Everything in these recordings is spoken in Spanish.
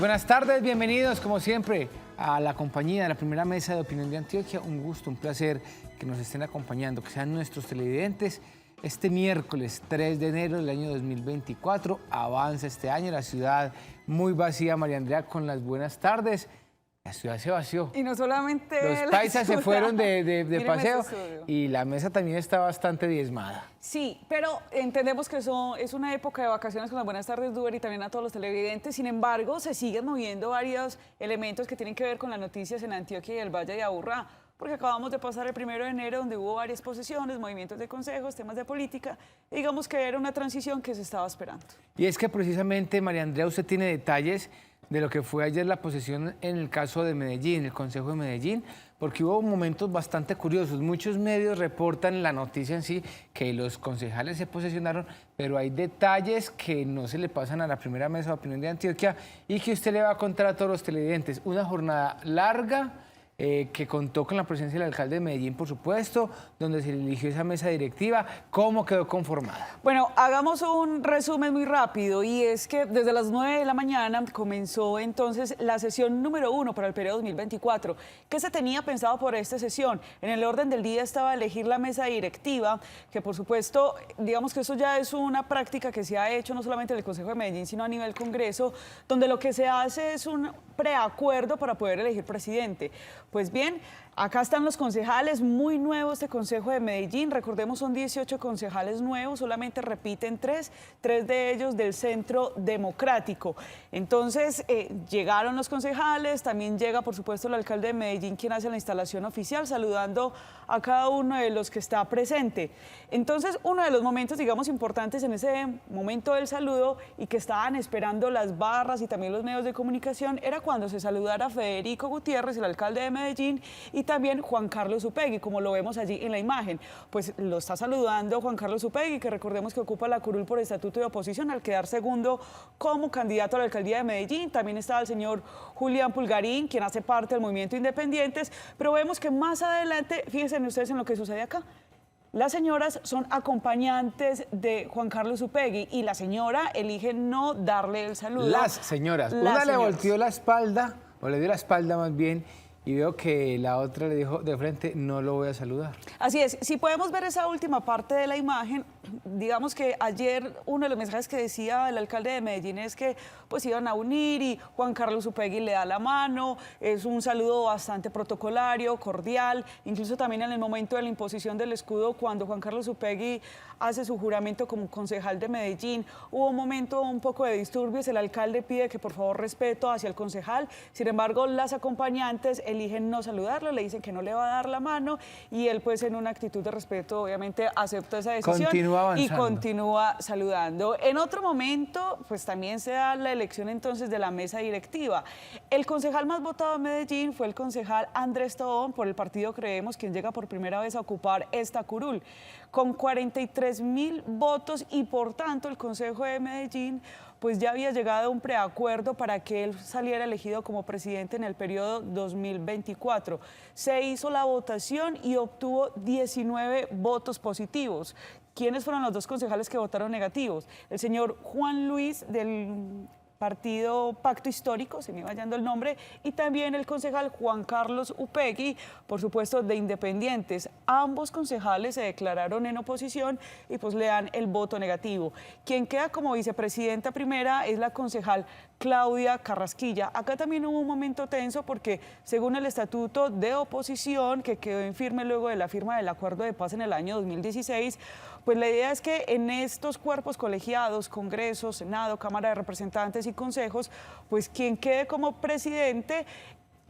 Buenas tardes, bienvenidos como siempre a la compañía de la primera mesa de opinión de Antioquia. Un gusto, un placer que nos estén acompañando, que sean nuestros televidentes. Este miércoles 3 de enero del año 2024 avanza este año, la ciudad muy vacía, María Andrea, con las buenas tardes. La ciudad se vació. Y no solamente los paisas se fueron de paseo y la mesa también está bastante diezmada. Sí, pero entendemos que eso es una época de vacaciones con las buenas tardes, Duber, y también a todos los televidentes. Sin embargo, se siguen moviendo varios elementos que tienen que ver con las noticias en Antioquia y el Valle de Aburrá, porque acabamos de pasar el 1 de enero, donde hubo varias posesiones, movimientos de consejos, temas de política. Y digamos que era una transición que se estaba esperando. Y es que precisamente, María Andrea, usted tiene detalles de lo que fue ayer la posesión en el caso de Medellín, el Consejo de Medellín, porque hubo momentos bastante curiosos. Muchos medios reportan la noticia en sí, que los concejales se posesionaron, pero hay detalles que no se le pasan a la primera mesa de opinión de Antioquia y que usted le va a contar a todos los televidentes. Una jornada larga, que contó con la presencia del alcalde de Medellín, por supuesto, donde se eligió esa mesa directiva. ¿Cómo quedó conformada? Bueno, hagamos un resumen muy rápido, y es que desde las 9 de la mañana comenzó entonces la sesión número 1 para el periodo 2024. ¿Qué se tenía pensado por esta sesión? En el orden del día estaba elegir la mesa directiva, que por supuesto, digamos que eso ya es una práctica que se ha hecho no solamente en el Consejo de Medellín, sino a nivel Congreso, donde lo que se hace es un preacuerdo para poder elegir presidente. Pues bien, acá están los concejales, muy nuevo este Consejo de Medellín. Recordemos, son 18 concejales nuevos, solamente repiten 3 de ellos del Centro Democrático. Entonces, llegaron los concejales, también llega, por supuesto, el alcalde de Medellín, quien hace la instalación oficial, saludando a cada uno de los que está presente. Entonces, uno de los momentos, digamos, importantes en ese momento del saludo, y que estaban esperando las barras y también los medios de comunicación, era cuando se saludara a Federico Gutiérrez, el alcalde de Medellín, y también Juan Carlos Upegui, como lo vemos allí en la imagen. Pues lo está saludando Juan Carlos Upegui, que recordemos que ocupa la curul por estatuto de oposición al quedar segundo como candidato a la alcaldía de Medellín. También está el señor Julián Pulgarín, quien hace parte del movimiento Independientes, pero vemos que más adelante, fíjense ustedes en lo que sucede acá. Las señoras son acompañantes de Juan Carlos Upegui y la señora elige no darle el saludo. Las señoras. Una le volteó la espalda, o le dio la espalda más bien, y veo que la otra le dijo de frente, no lo voy a saludar. Así es, si podemos ver esa última parte de la imagen, digamos que ayer uno de los mensajes que decía el alcalde de Medellín es que pues iban a unir, y Juan Carlos Upegui le da la mano, es un saludo bastante protocolario, cordial. Incluso también en el momento de la imposición del escudo, cuando Juan Carlos Upegui hace su juramento como concejal de Medellín, hubo un momento un poco de disturbios. El alcalde pide que por favor respeto hacia el concejal. Sin embargo, las acompañantes eligen no saludarlo, le dicen que no le va a dar la mano, y él pues en una actitud de respeto obviamente acepta esa decisión y continúa saludando. En otro momento pues también se da la elección entonces de la mesa directiva. El concejal más votado de Medellín fue el concejal Andrés Tobón por el partido Creemos, quien llega por primera vez a ocupar esta curul con 43.000 votos, y por tanto el Consejo de Medellín pues ya había llegado a un preacuerdo para que él saliera elegido como presidente en el periodo 2024. Se hizo la votación y obtuvo 19 votos positivos. ¿Quiénes fueron los 2 concejales que votaron negativos? El señor Juan Luis del partido Pacto Histórico, se me iba hallando el nombre, y también el concejal Juan Carlos Upegui, por supuesto, de Independientes. Ambos concejales se declararon en oposición y pues le dan el voto negativo. Quien queda como vicepresidenta primera es la concejal Claudia Carrasquilla. Acá también hubo un momento tenso porque, según el estatuto de oposición, que quedó en firme luego de la firma del acuerdo de paz en el año 2016, pues la idea es que en estos cuerpos colegiados, Congreso, Senado, Cámara de Representantes y consejos, pues quien quede como presidente,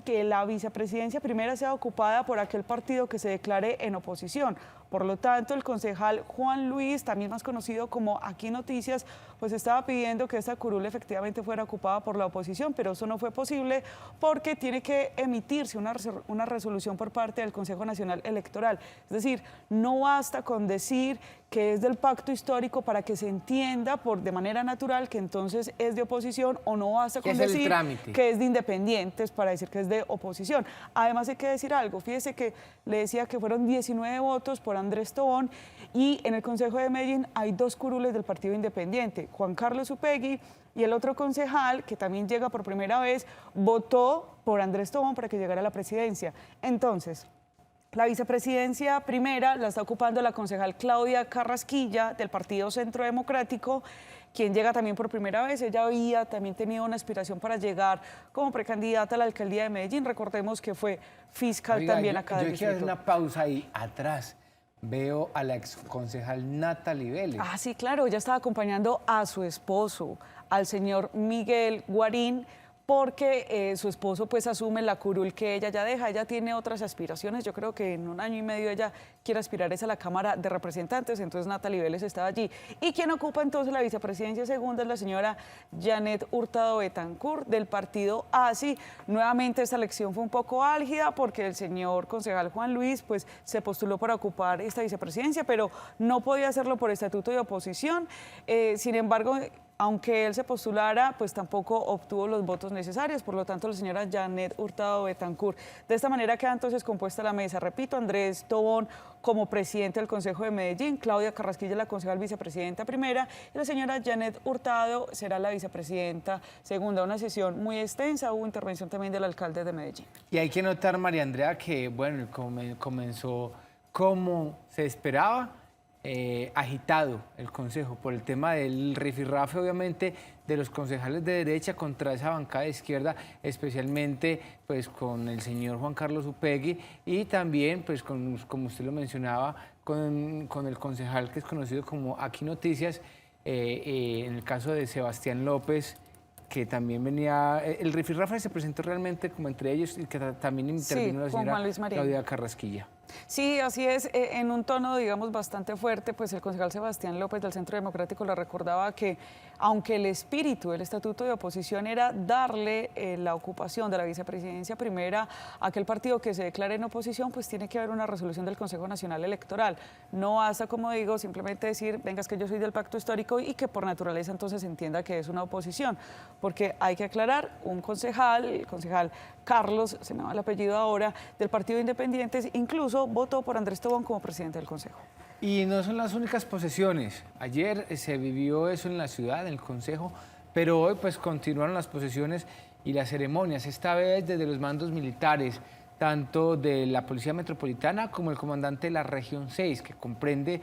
que la vicepresidencia primera sea ocupada por aquel partido que se declare en oposición. Por lo tanto, el concejal Juan Luis, también más conocido como Aquí Noticias, pues estaba pidiendo que esta curul efectivamente fuera ocupada por la oposición, pero eso no fue posible porque tiene que emitirse una resolución por parte del Consejo Nacional Electoral. Es decir, no basta con decir que es del pacto histórico para que se entienda de manera natural que entonces es de oposición, o no basta con decir que es de independientes para decir que es de oposición. Además hay que decir algo, fíjese que le decía que fueron 19 votos por Andrés Tobón, y en el Consejo de Medellín hay 2 curules del Partido Independiente, Juan Carlos Upegui, y el otro concejal, que también llega por primera vez, votó por Andrés Tobón para que llegara a la presidencia. Entonces, la vicepresidencia primera la está ocupando la concejal Claudia Carrasquilla, del Partido Centro Democrático, quien llega también por primera vez. Ella había también tenido una aspiración para llegar como precandidata a la alcaldía de Medellín. Recordemos que fue fiscal también acá del distrito. Yo quiero hacer una pausa ahí atrás. Veo a la exconcejal Natalie Vélez. Ah, sí, claro, ella estaba acompañando a su esposo, al señor Miguel Guarín, porque su esposo pues asume la curul que ella ya deja. Ella tiene otras aspiraciones. Yo creo que en un año y medio ella quiere aspirar a la Cámara de Representantes, entonces Natalie Vélez estaba allí. Y quien ocupa entonces la vicepresidencia segunda es la señora Janet Hurtado Betancourt, del partido ASI. Nuevamente esta elección fue un poco álgida porque el señor concejal Juan Luis pues se postuló para ocupar esta vicepresidencia, pero no podía hacerlo por estatuto de oposición. Sin embargo, aunque él se postulara, pues tampoco obtuvo los votos necesarios, por lo tanto la señora Janet Hurtado Betancourt. De esta manera queda entonces compuesta la mesa. Repito, Andrés Tobón como presidente del Consejo de Medellín, Claudia Carrasquilla, la concejal vicepresidenta primera, y la señora Janet Hurtado será la vicepresidenta segunda. Una sesión muy extensa, hubo intervención también del alcalde de Medellín. Y hay que notar, María Andrea, que bueno, comenzó como se esperaba, agitado el Consejo por el tema del rifirrafe, obviamente, de los concejales de derecha contra esa bancada de izquierda, especialmente pues con el señor Juan Carlos Upegui, y también, pues como usted lo mencionaba, con el concejal que es conocido como Aquí Noticias, en el caso de Sebastián López, que también venía, el rifirrafe se presentó realmente como entre ellos, y que también intervino la señora Claudia Carrasquilla. Sí, así es, en un tono, digamos, bastante fuerte, pues el concejal Sebastián López del Centro Democrático le recordaba que, aunque el espíritu del estatuto de oposición era darle la ocupación de la vicepresidencia primera a aquel partido que se declare en oposición, pues tiene que haber una resolución del Consejo Nacional Electoral. No basta, como digo, simplemente decir, venga, es que yo soy del pacto histórico, y que por naturaleza entonces se entienda que es una oposición, porque hay que aclarar, un concejal, el concejal Carlos, se me va el apellido ahora, del Partido Independientes, incluso votó por Andrés Tobón como presidente del Consejo. Y no son las únicas posesiones. Ayer se vivió eso en la ciudad, en el Consejo, pero hoy pues continuaron las posesiones y las ceremonias, esta vez desde los mandos militares, tanto de la Policía Metropolitana como el comandante de la Región 6, que comprende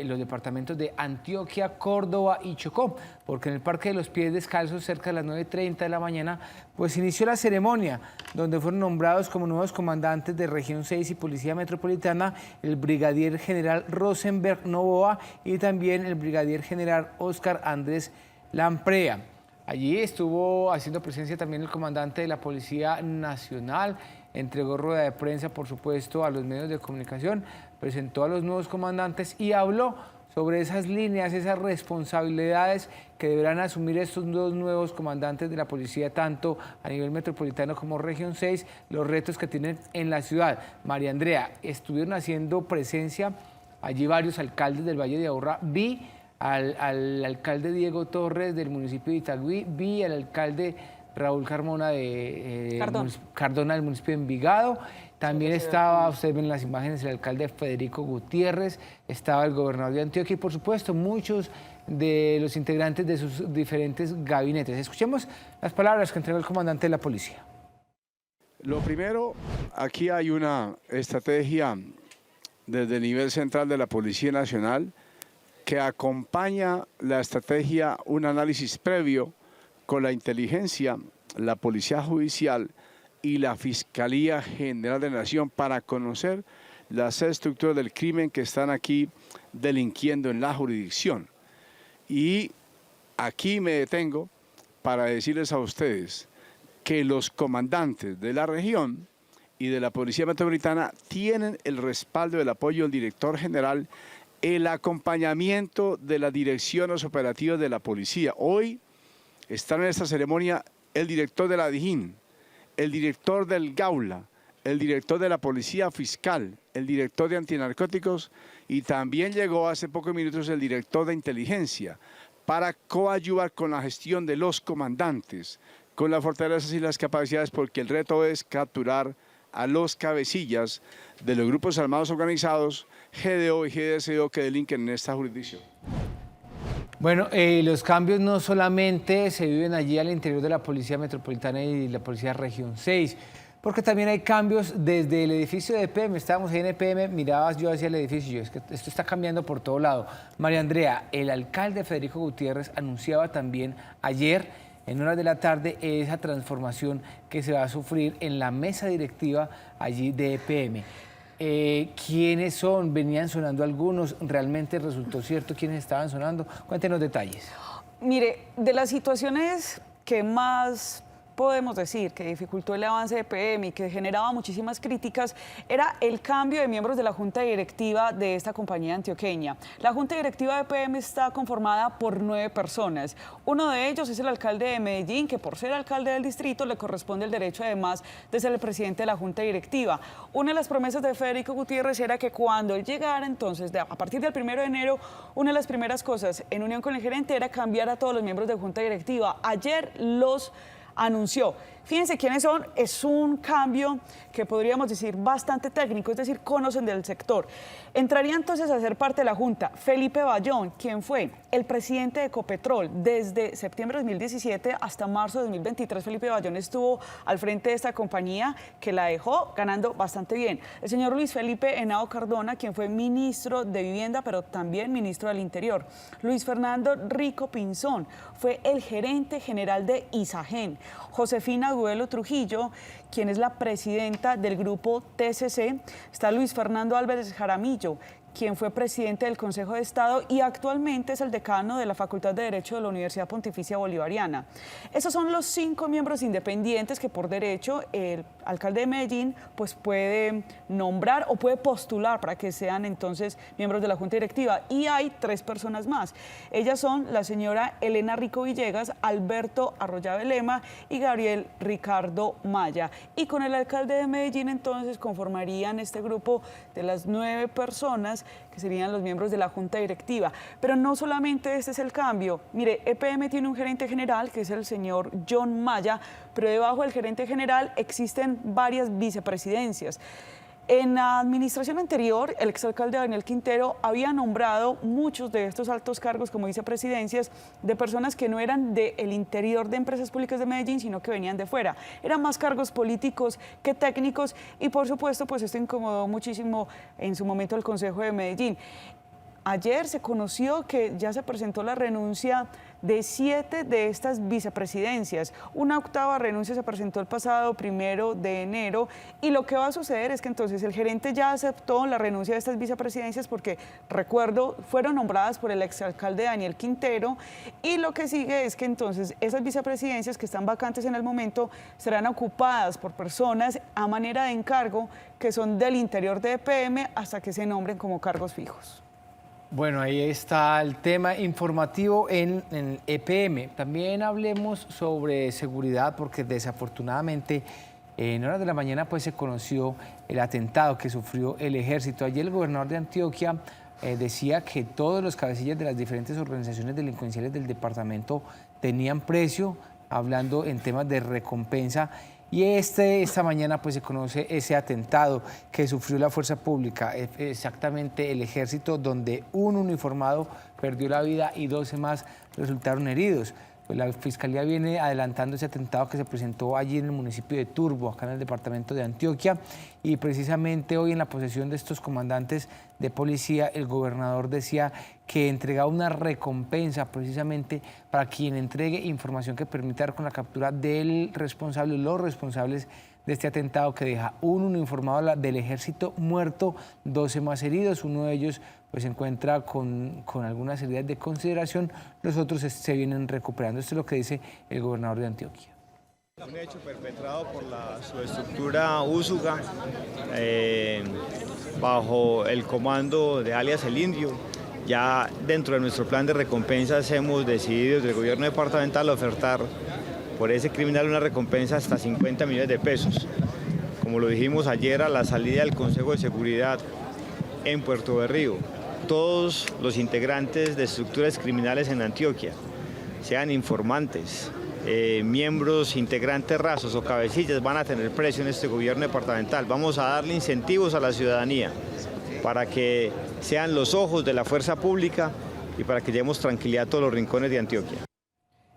los departamentos de Antioquia, Córdoba y Chocó, porque en el Parque de los Pies Descalzos, cerca de las 9:30 de la mañana, pues inició la ceremonia, donde fueron nombrados como nuevos comandantes de Región 6 y Policía Metropolitana el brigadier general Rosenberg Novoa y también el brigadier general Óscar Andrés Lamprea. Allí estuvo haciendo presencia también el comandante de la Policía Nacional, entregó rueda de prensa, por supuesto, a los medios de comunicación, presentó a los nuevos comandantes y habló sobre esas líneas, esas responsabilidades que deberán asumir estos dos nuevos comandantes de la policía, tanto a nivel metropolitano como Región 6, los retos que tienen en la ciudad. María Andrea, estuvieron haciendo presencia allí varios alcaldes del Valle de Aburrá. Vi al alcalde Diego Torres del municipio de Itagüí, vi al alcalde Raúl Cardona del municipio de Envigado. También estaba, ustedes ven las imágenes, el alcalde Federico Gutiérrez, estaba el gobernador de Antioquia y, por supuesto, muchos de los integrantes de sus diferentes gabinetes. Escuchemos las palabras que entregó el comandante de la policía. Lo primero, aquí hay una estrategia desde el nivel central de la Policía Nacional que acompaña la estrategia, un análisis previo con la inteligencia, la Policía Judicial y la Fiscalía General de la Nación para conocer las estructuras del crimen que están aquí delinquiendo en la jurisdicción. Y aquí me detengo para decirles a ustedes que los comandantes de la región y de la Policía Metropolitana tienen el respaldo del apoyo del director general, el acompañamiento de las direcciones operativas de la policía. Hoy están en esta ceremonia el director de la DIJÍN, el director del Gaula, el director de la Policía Fiscal, el director de Antinarcóticos y también llegó hace pocos minutos el director de Inteligencia para coadyuvar con la gestión de los comandantes, con las fortalezas y las capacidades, porque el reto es capturar a los cabecillas de los grupos armados organizados, GDO y GDSO, que delinquen en esta jurisdicción. Bueno, los cambios no solamente se viven allí al interior de la Policía Metropolitana y la Policía Región 6, porque también hay cambios desde el edificio de EPM. Estábamos ahí en EPM, mirabas yo hacia el edificio y yo, es que esto está cambiando por todo lado. María Andrea, el alcalde Federico Gutiérrez anunciaba también ayer, en horas de la tarde, esa transformación que se va a sufrir en la mesa directiva allí de EPM. ¿Quiénes son? Venían sonando algunos, ¿realmente resultó cierto quiénes estaban sonando? Cuéntenos detalles. Mire, de las situaciones que más podemos decir que dificultó el avance de EPM y que generaba muchísimas críticas era el cambio de miembros de la Junta Directiva de esta compañía antioqueña. La Junta Directiva de EPM está conformada por 9 personas. Uno de ellos es el alcalde de Medellín, que por ser alcalde del distrito le corresponde el derecho además de ser el presidente de la Junta Directiva. Una de las promesas de Federico Gutiérrez era que cuando él llegara, entonces, a partir del 1 de enero, una de las primeras cosas en unión con el gerente era cambiar a todos los miembros de Junta Directiva. Ayer los anunció. Fíjense quiénes son, es un cambio que podríamos decir bastante técnico, es decir, conocen del sector. Entraría entonces a ser parte de la Junta Felipe Bayón, quien fue el presidente de Ecopetrol desde septiembre de 2017 hasta marzo de 2023. Felipe Bayón estuvo al frente de esta compañía que la dejó ganando bastante bien. El señor Luis Felipe Henao Cardona, quien fue ministro de Vivienda, pero también ministro del Interior. Luis Fernando Rico Pinzón fue el gerente general de Isagen. Josefina Duelo Trujillo, quien es la presidenta del grupo TCC. Está Luis Fernando Álvarez Jaramillo, quien fue presidente del Consejo de Estado y actualmente es el decano de la Facultad de Derecho de la Universidad Pontificia Bolivariana. Esos son los 5 miembros independientes que por derecho el alcalde de Medellín pues puede nombrar o puede postular para que sean entonces miembros de la Junta Directiva. Y hay 3 personas más. Ellas son la señora Elena Rico Villegas, Alberto Arroyave Lema y Gabriel Ricardo Maya. Y con el alcalde de Medellín entonces conformarían este grupo de las 9 personas que serían los miembros de la Junta Directiva. Pero no solamente este es el cambio. Mire, EPM tiene un gerente general, que es el señor John Maya, pero debajo del gerente general existen varias vicepresidencias. En la administración anterior, el exalcalde Daniel Quintero había nombrado muchos de estos altos cargos como vicepresidencias de personas que no eran del interior de Empresas Públicas de Medellín, sino que venían de fuera. Eran más cargos políticos que técnicos y, por supuesto, pues esto incomodó muchísimo en su momento al Consejo de Medellín. Ayer se conoció que ya se presentó la renuncia de 7 de estas vicepresidencias. Una 8ª renuncia se presentó el pasado 1 de enero y lo que va a suceder es que entonces el gerente ya aceptó la renuncia de estas vicepresidencias porque, recuerdo, fueron nombradas por el exalcalde Daniel Quintero y lo que sigue es que entonces esas vicepresidencias que están vacantes en el momento serán ocupadas por personas a manera de encargo que son del interior de EPM hasta que se nombren como cargos fijos. Bueno, ahí está el tema informativo en EPM. También hablemos sobre seguridad porque desafortunadamente en horas de la mañana pues se conoció el atentado que sufrió el ejército. Ayer el gobernador de Antioquia decía que todos los cabecillas de las diferentes organizaciones delincuenciales del departamento tenían precio, hablando en temas de recompensa. Y esta mañana pues se conoce ese atentado que sufrió la fuerza pública, exactamente el ejército, donde un uniformado perdió la vida y 12 más resultaron heridos. Pues la Fiscalía viene adelantando ese atentado que se presentó allí en el municipio de Turbo, acá en el departamento de Antioquia, y precisamente hoy en la posesión de estos comandantes de policía, el gobernador decía que entregaba una recompensa precisamente para quien entregue información que permita dar con la captura del responsable, los responsables de este atentado que deja un uniformado del ejército muerto, 12 más heridos, uno de ellos pues se encuentra con algunas heridas de consideración, los otros se vienen recuperando. Esto es lo que dice el gobernador de Antioquia. Un hecho perpetrado por la subestructura Úsuga bajo el comando de alias El Indio. Ya dentro de nuestro plan de recompensas hemos decidido desde el gobierno departamental ofertar por ese criminal una recompensa hasta 50 millones de pesos. como lo dijimos ayer a la salida del Consejo de Seguridad en Puerto Berrío, todos los integrantes de estructuras criminales en Antioquia, sean informantes, miembros, integrantes rasos o cabecillas, van a tener precio en este gobierno departamental. Vamos a darle incentivos a la ciudadanía para que sean los ojos de la fuerza pública y para que llevemos tranquilidad a todos los rincones de Antioquia.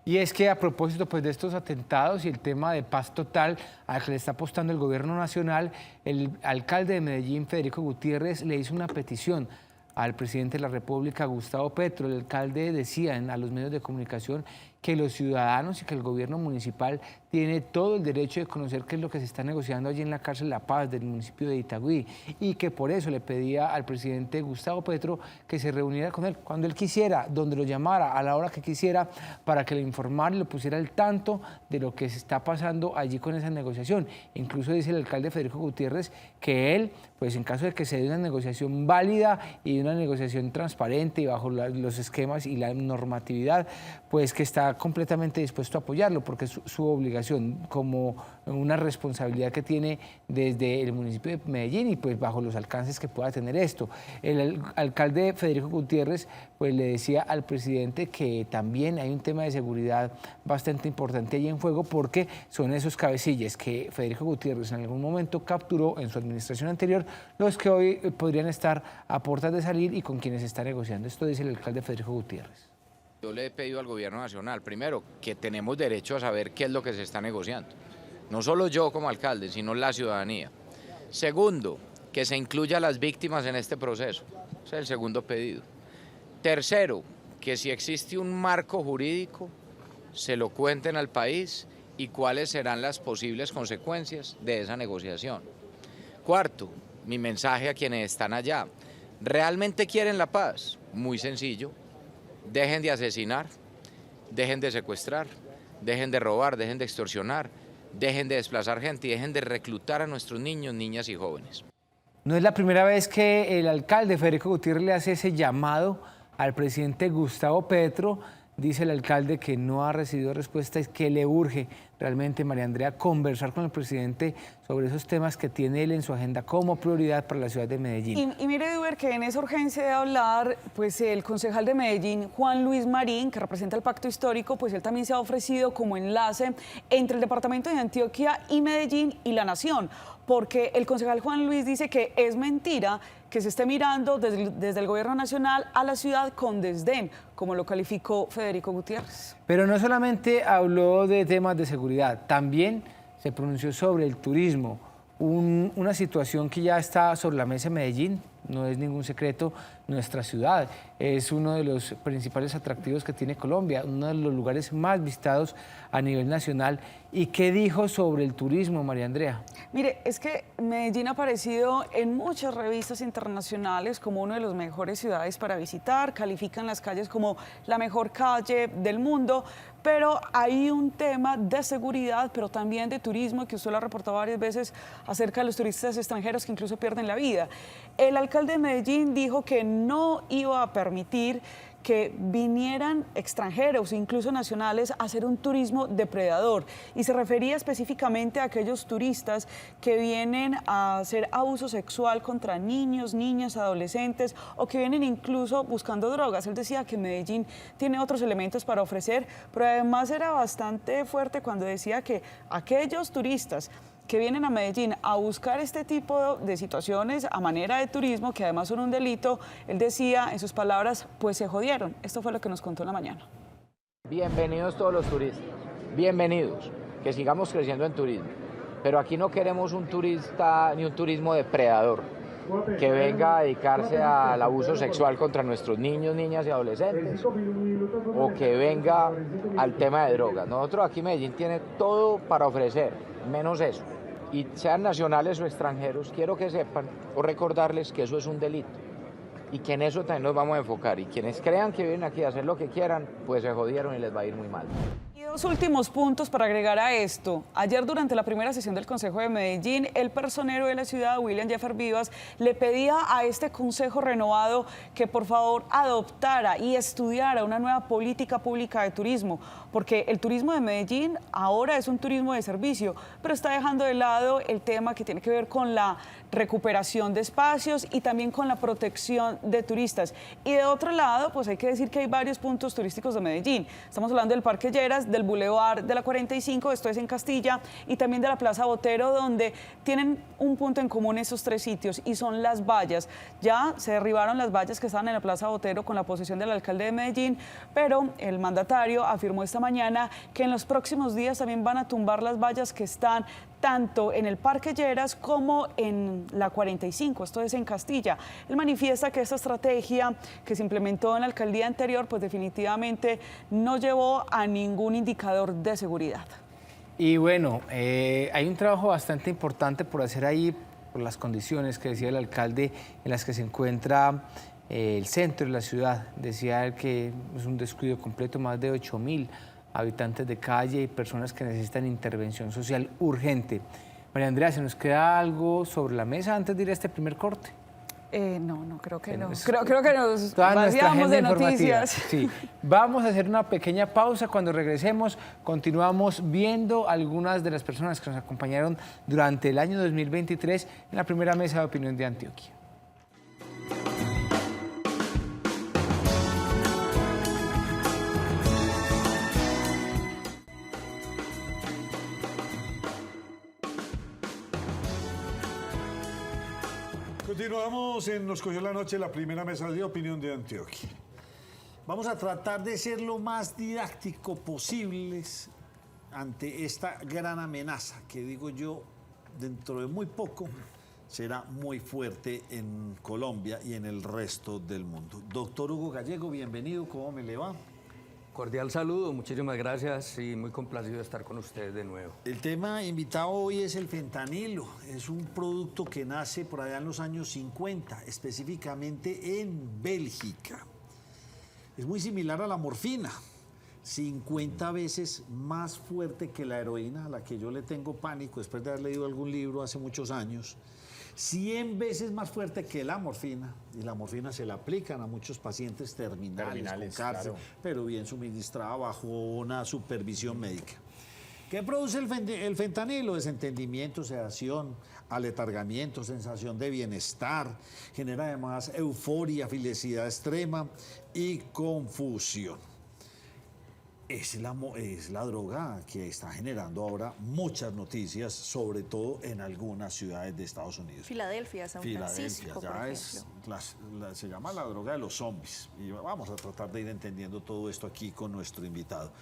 Y es que a propósito pues, de estos atentados y el tema de paz total al que le está apostando el gobierno nacional, el alcalde de Medellín, Federico Gutiérrez, le hizo una petición al presidente de la República, Gustavo Petro. El alcalde decía a los medios de comunicación que los ciudadanos y que el gobierno municipal tiene todo el derecho de conocer qué es lo que se está negociando allí en la cárcel La Paz del municipio de Itagüí, y que por eso le pedía al presidente Gustavo Petro que se reuniera con él cuando él quisiera, donde lo llamara, a la hora que quisiera, para que le informara y lo pusiera al tanto de lo que se está pasando allí con esa negociación. Incluso dice el alcalde Federico Gutiérrez que él, pues en caso de que se dé una negociación válida y una negociación transparente y bajo los esquemas y la normatividad, pues que está completamente dispuesto a apoyarlo, porque es su obligación, como una responsabilidad que tiene desde el municipio de Medellín y pues bajo los alcances que pueda tener esto. El alcalde Federico Gutiérrez pues le decía al presidente que también hay un tema de seguridad bastante importante ahí en juego, porque son esos cabecillas que Federico Gutiérrez en algún momento capturó en su administración anterior, los que hoy podrían estar a puertas de salir y con quienes está negociando. Esto dice el alcalde Federico Gutiérrez. Yo le he pedido al gobierno nacional, primero, que tenemos derecho a saber qué es lo que se está negociando. No solo yo como alcalde, sino la ciudadanía. Segundo, que se incluya a las víctimas en este proceso. Ese es el segundo pedido. Tercero, que si existe un marco jurídico, se lo cuenten al país y cuáles serán las posibles consecuencias de esa negociación. Cuarto, mi mensaje a quienes están allá. ¿Realmente quieren la paz? Muy sencillo. Dejen de asesinar, dejen de secuestrar, dejen de robar, dejen de extorsionar, dejen de desplazar gente y dejen de reclutar a nuestros niños, niñas y jóvenes. No es la primera vez que el alcalde Federico Gutiérrez le hace ese llamado al presidente Gustavo Petro. Dice el alcalde que no ha recibido respuesta y que le urge realmente, María Andrea, conversar con el presidente sobre esos temas que tiene él en su agenda como prioridad para la ciudad de Medellín. Y mire, Eduard, que en esa urgencia de hablar, pues el concejal de Medellín, Juan Luis Marín, que representa el Pacto Histórico, pues él también se ha ofrecido como enlace entre el departamento de Antioquia y Medellín y la nación, porque el concejal Juan Luis dice que es mentira que se esté mirando desde el gobierno nacional a la ciudad con desdén, como lo calificó Federico Gutiérrez. Pero no solamente habló de temas de seguridad, también se pronunció sobre el turismo, una situación que ya está sobre la mesa en Medellín. No es ningún secreto, nuestra ciudad es uno de los principales atractivos que tiene Colombia, uno de los lugares más visitados a nivel nacional. ¿Y qué dijo sobre el turismo, María Andrea? Mire, es que Medellín ha aparecido en muchas revistas internacionales como una de las mejores ciudades para visitar, califican las calles como la mejor calle del mundo, pero hay un tema de seguridad, pero también de turismo, que usted lo ha reportado varias veces acerca de los turistas extranjeros que incluso pierden la vida. El alcalde de Medellín dijo que no iba a permitir que vinieran extranjeros, incluso nacionales, a hacer un turismo depredador. Y se refería específicamente a aquellos turistas que vienen a hacer abuso sexual contra niños, niñas, adolescentes, o que vienen incluso buscando drogas. Él decía que Medellín tiene otros elementos para ofrecer, pero además era bastante fuerte cuando decía que aquellos turistas que vienen a Medellín a buscar este tipo de situaciones a manera de turismo, que además son un delito, él decía en sus palabras, pues se jodieron. Esto fue lo que nos contó en la mañana. Bienvenidos todos los turistas, bienvenidos, que sigamos creciendo en turismo. Pero aquí no queremos un turista ni un turismo depredador, que venga a dedicarse al abuso sexual contra nuestros niños, niñas y adolescentes, o que venga al tema de drogas. Nosotros aquí Medellín tiene todo para ofrecer, menos eso. Y sean nacionales o extranjeros, quiero que sepan o recordarles que eso es un delito y que en eso también nos vamos a enfocar. Y quienes crean que vienen aquí a hacer lo que quieran, pues se jodieron y les va a ir muy mal. Y dos últimos puntos para agregar a esto. Ayer, durante la primera sesión del Consejo de Medellín, el personero de la ciudad, William Jeffer Vivas, le pedía a este Consejo renovado que por favor adoptara y estudiara una nueva política pública de turismo, porque el turismo de Medellín ahora es un turismo de servicio, pero está dejando de lado el tema que tiene que ver con la recuperación de espacios y también con la protección de turistas. Y de otro lado, pues hay que decir que hay varios puntos turísticos de Medellín. Estamos hablando del Parque Lleras, del Boulevard de la 45, esto es en Castilla, y también de la Plaza Botero, donde tienen un punto en común esos tres sitios, y son las vallas. Ya se derribaron las vallas que estaban en la Plaza Botero con la posesión del alcalde de Medellín, pero el mandatario afirmó esta mañana que en los próximos días también van a tumbar las vallas que están tanto en el Parque Lleras como en la 45, esto es en Castilla. Él manifiesta que esta estrategia que se implementó en la alcaldía anterior, pues definitivamente no llevó a ningún indicador de seguridad. Y bueno, hay un trabajo bastante importante por hacer ahí, por las condiciones que decía el alcalde en las que se encuentra el centro de la ciudad. Decía él que es un descuido completo, más de 8.000 habitantes de calle y personas que necesitan intervención social urgente. María Andrea, ¿se nos queda algo sobre la mesa antes de ir a este primer corte? No, creo que no. Creo que nos Toda nuestra vaciamos agenda de informativa. noticias. Sí. Vamos a hacer una pequeña pausa. Cuando regresemos, continuamos viendo algunas de las personas que nos acompañaron durante el año 2023 en la primera mesa de opinión de Antioquia. Continuamos en Nos Cogió la Noche, la primera mesa de opinión de Antioquia. Vamos a tratar de ser lo más didáctico posibles ante esta gran amenaza que, digo yo, dentro de muy poco será muy fuerte en Colombia y en el resto del mundo. Doctor Hugo Gallego, bienvenido, ¿cómo me le va? Cordial saludo, muchísimas gracias y muy complacido de estar con ustedes de nuevo. El tema invitado hoy es el fentanilo. Es un producto que nace por allá en los años 50, específicamente en Bélgica. Es muy similar a la morfina, 50 veces más fuerte que la heroína, a la que yo le tengo pánico después de haber leído algún libro hace muchos años. 100 veces más fuerte que la morfina, y la morfina se la aplican a muchos pacientes terminales con cáncer, claro, pero bien suministrada bajo una supervisión médica. ¿Qué produce el fentanilo? Desentendimiento, sedación, aletargamiento, sensación de bienestar, genera además euforia, felicidad extrema y confusión. Es la droga que está generando ahora muchas noticias, sobre todo en algunas ciudades de Estados Unidos. Filadelfia, San Francisco, ya es se llama la droga de los zombies. Y vamos a tratar de ir entendiendo todo esto aquí con nuestro invitado.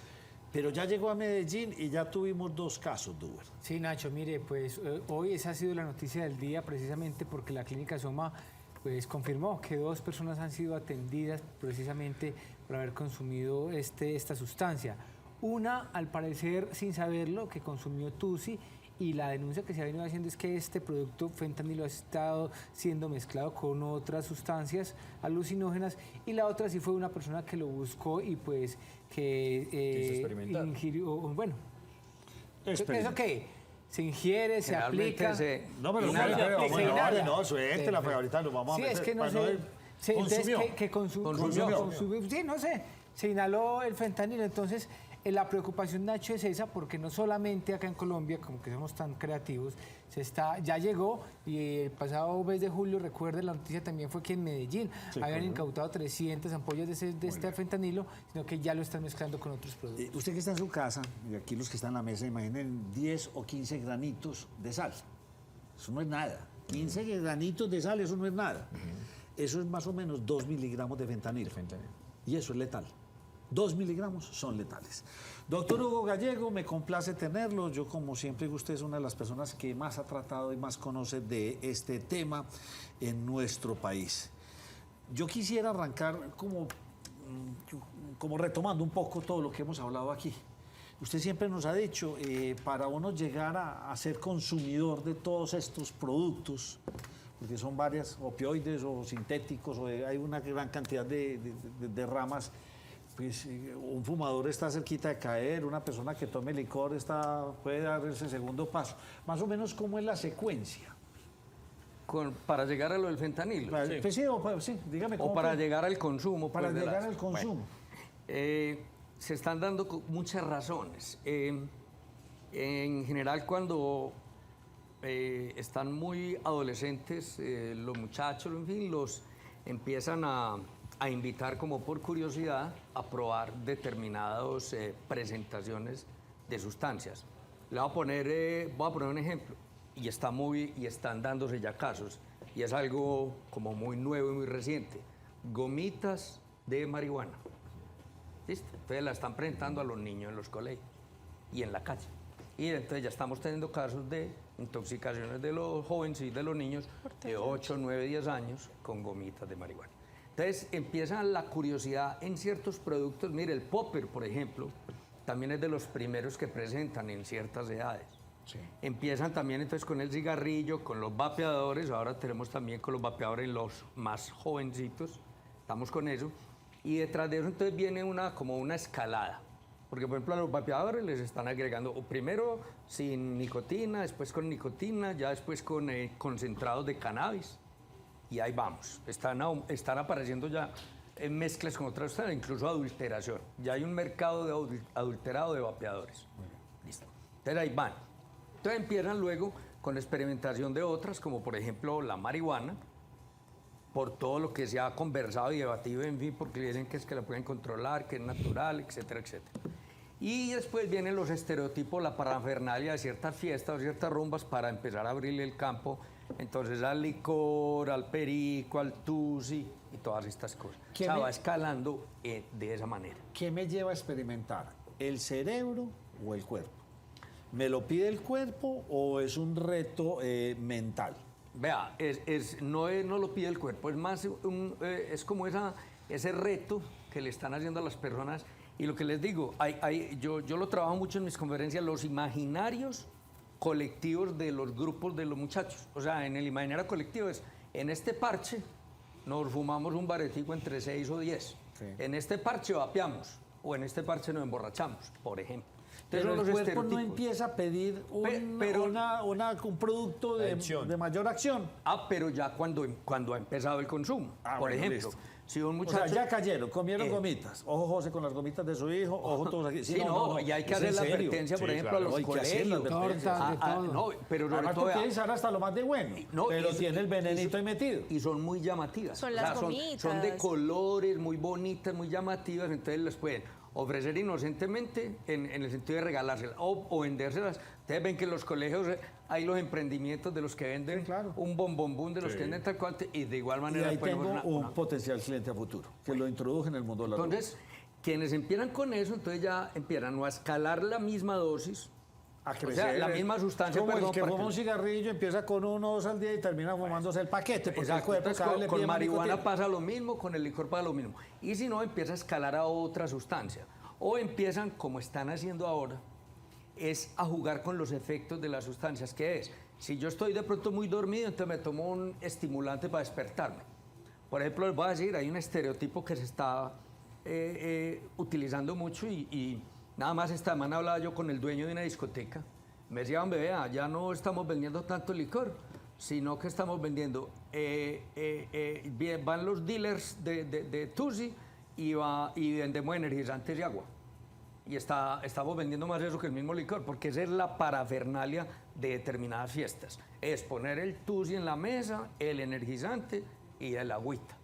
Pero ya llegó a Medellín y ya tuvimos 2 casos, Duber. Sí, Nacho, mire, pues hoy esa ha sido la noticia del día, precisamente porque la clínica Soma pues confirmó que 2 personas han sido atendidas precisamente por haber consumido esta sustancia. Una, al parecer, sin saberlo, que consumió Tusi, y la denuncia que se ha venido haciendo es que este producto fentanilo ha estado siendo mezclado con otras sustancias alucinógenas, y la otra sí fue una persona que lo buscó y pues que ingirió, bueno, ¿eso qué? Se ingiere, se aplica. No, pero no, suéltela, ahorita lo vamos a meter. Sí, es que no sé. Consumió. Que consumió. Sí, no sé. Se inhaló el fentanilo. Entonces, la preocupación, Nacho, es esa, porque no solamente acá en Colombia, como que somos tan creativos, ya llegó, y el pasado mes de julio, recuerde, la noticia también fue que en Medellín habían incautado 300 ampollas de este fentanilo, sino que ya lo están mezclando con otros productos. Usted que está en su casa, y aquí los que están en la mesa, imaginen 10 o 15 granitos de sal. Eso no es nada. 15 granitos de sal, eso no es nada. Eso es más o menos 2 miligramos de fentanilo. Y eso es letal. 2 miligramos son letales. Doctor Hugo Gallego, me complace tenerlo. Yo, como siempre, usted es una de las personas que más ha tratado y más conoce de este tema en nuestro país. Yo quisiera arrancar como retomando un poco todo lo que hemos hablado aquí. Usted siempre nos ha dicho, para uno llegar a ser consumidor de todos estos productos, porque son varias, opioides o sintéticos, o hay una gran cantidad de ramas, pues un fumador está cerquita de caer, una persona que tome licor puede dar ese segundo paso. Más o menos, ¿cómo es la secuencia? Para llegar a lo del fentanilo. Sí, dígame cómo. O para llegar al consumo. Para llegar al consumo. Bueno, se están dando muchas razones. En general, cuando están muy adolescentes, los muchachos, en fin, los empiezan a invitar como por curiosidad a probar determinadas presentaciones de sustancias. Le voy a poner un ejemplo, y están dándose ya casos, y es algo como muy nuevo y muy reciente. Gomitas de marihuana. ¿Listo? Entonces la están presentando a los niños en los colegios y en la calle. Y entonces ya estamos teniendo casos de intoxicaciones de los jóvenes y de los niños de 8, 9, 10 años con gomitas de marihuana. Entonces empieza la curiosidad en ciertos productos. Mire, el popper, por ejemplo, también es de los primeros que presentan en ciertas edades. Sí. Empiezan también entonces con el cigarrillo, con los vapeadores. Ahora tenemos también con los vapeadores los más jovencitos. Estamos con eso. Y detrás de eso entonces viene como una escalada. Porque, por ejemplo, a los vapeadores les están agregando primero sin nicotina, después con nicotina, ya después con concentrados de cannabis. Y ahí vamos. Están apareciendo ya en mezclas con otras sustancias, incluso adulteración. Ya hay un mercado de adulterado de vapeadores. Listo. Entonces ahí van. Entonces empiezan luego con la experimentación de otras, como por ejemplo la marihuana, por todo lo que se ha conversado y debatido, en fin, porque dicen que es que la pueden controlar, que es natural, etcétera, etcétera. Y después vienen los estereotipos, la parafernalia de ciertas fiestas o ciertas rumbas para empezar a abrirle el campo, entonces al licor, al perico, al tusi y todas estas cosas. O sea, va escalando de esa manera. ¿Qué me lleva a experimentar? ¿El cerebro o el cuerpo? ¿Me lo pide el cuerpo o es un reto mental? Vea, no lo pide el cuerpo, es más es como ese reto que le están haciendo a las personas. Y lo que les digo, yo lo trabajo mucho en mis conferencias, los imaginarios colectivos de los grupos de los muchachos. O sea, en el imaginario colectivo es, en este parche nos fumamos un baretico entre 6 o 10. Sí. En este parche vapeamos, o en este parche nos emborrachamos, por ejemplo. Pero el cuerpo no empieza a pedir un producto de mayor acción. Pero ya cuando ha empezado el consumo. Por ejemplo, si un muchacho... O sea, ya cayeron, comieron gomitas. Ojo, José, con las gomitas de su hijo, ojo todos aquí. Sí, y hay que hacer la advertencia, por ejemplo, a los colegios. Pero además porque dice ahora hasta lo más de bueno, pero tiene el venenito ahí metido. Y son muy llamativas. Son las gomitas. Son de colores, muy bonitas, muy llamativas, entonces les pueden ofrecer inocentemente en el sentido de regalárselas o vendérselas. Ustedes ven que en los colegios hay los emprendimientos de los que venden un bombombón, de los que venden tal cual, y de igual manera... Y ahí tengo un potencial cliente a futuro, que lo introduje en el mundo de la droga. Entonces, quienes empiezan con eso, entonces ya empiezan a escalar la misma dosis, a crecer, o sea, la misma sustancia. Como el que fuma un cigarrillo, empieza con 1 o 2 al día y termina fumándose el paquete. Porque exacto, el cuerpo con marihuana pasa lo mismo, con el licor pasa lo mismo. Y si no, empieza a escalar a otra sustancia. O empiezan, como están haciendo ahora, es a jugar con los efectos de las sustancias. ¿Qué es? Si yo estoy de pronto muy dormido, entonces me tomo un estimulante para despertarme. Por ejemplo, les voy a decir, hay un estereotipo que se está utilizando mucho y nada más esta semana hablaba yo con el dueño de una discoteca. Me decía, hombre, vea, ya no estamos vendiendo tanto licor, sino que estamos vendiendo, van los dealers de Tusi y vendemos energizantes y agua. Y estamos vendiendo más eso que el mismo licor, porque esa es la parafernalia de determinadas fiestas. Es poner el tusi en la mesa, el energizante y el agüita.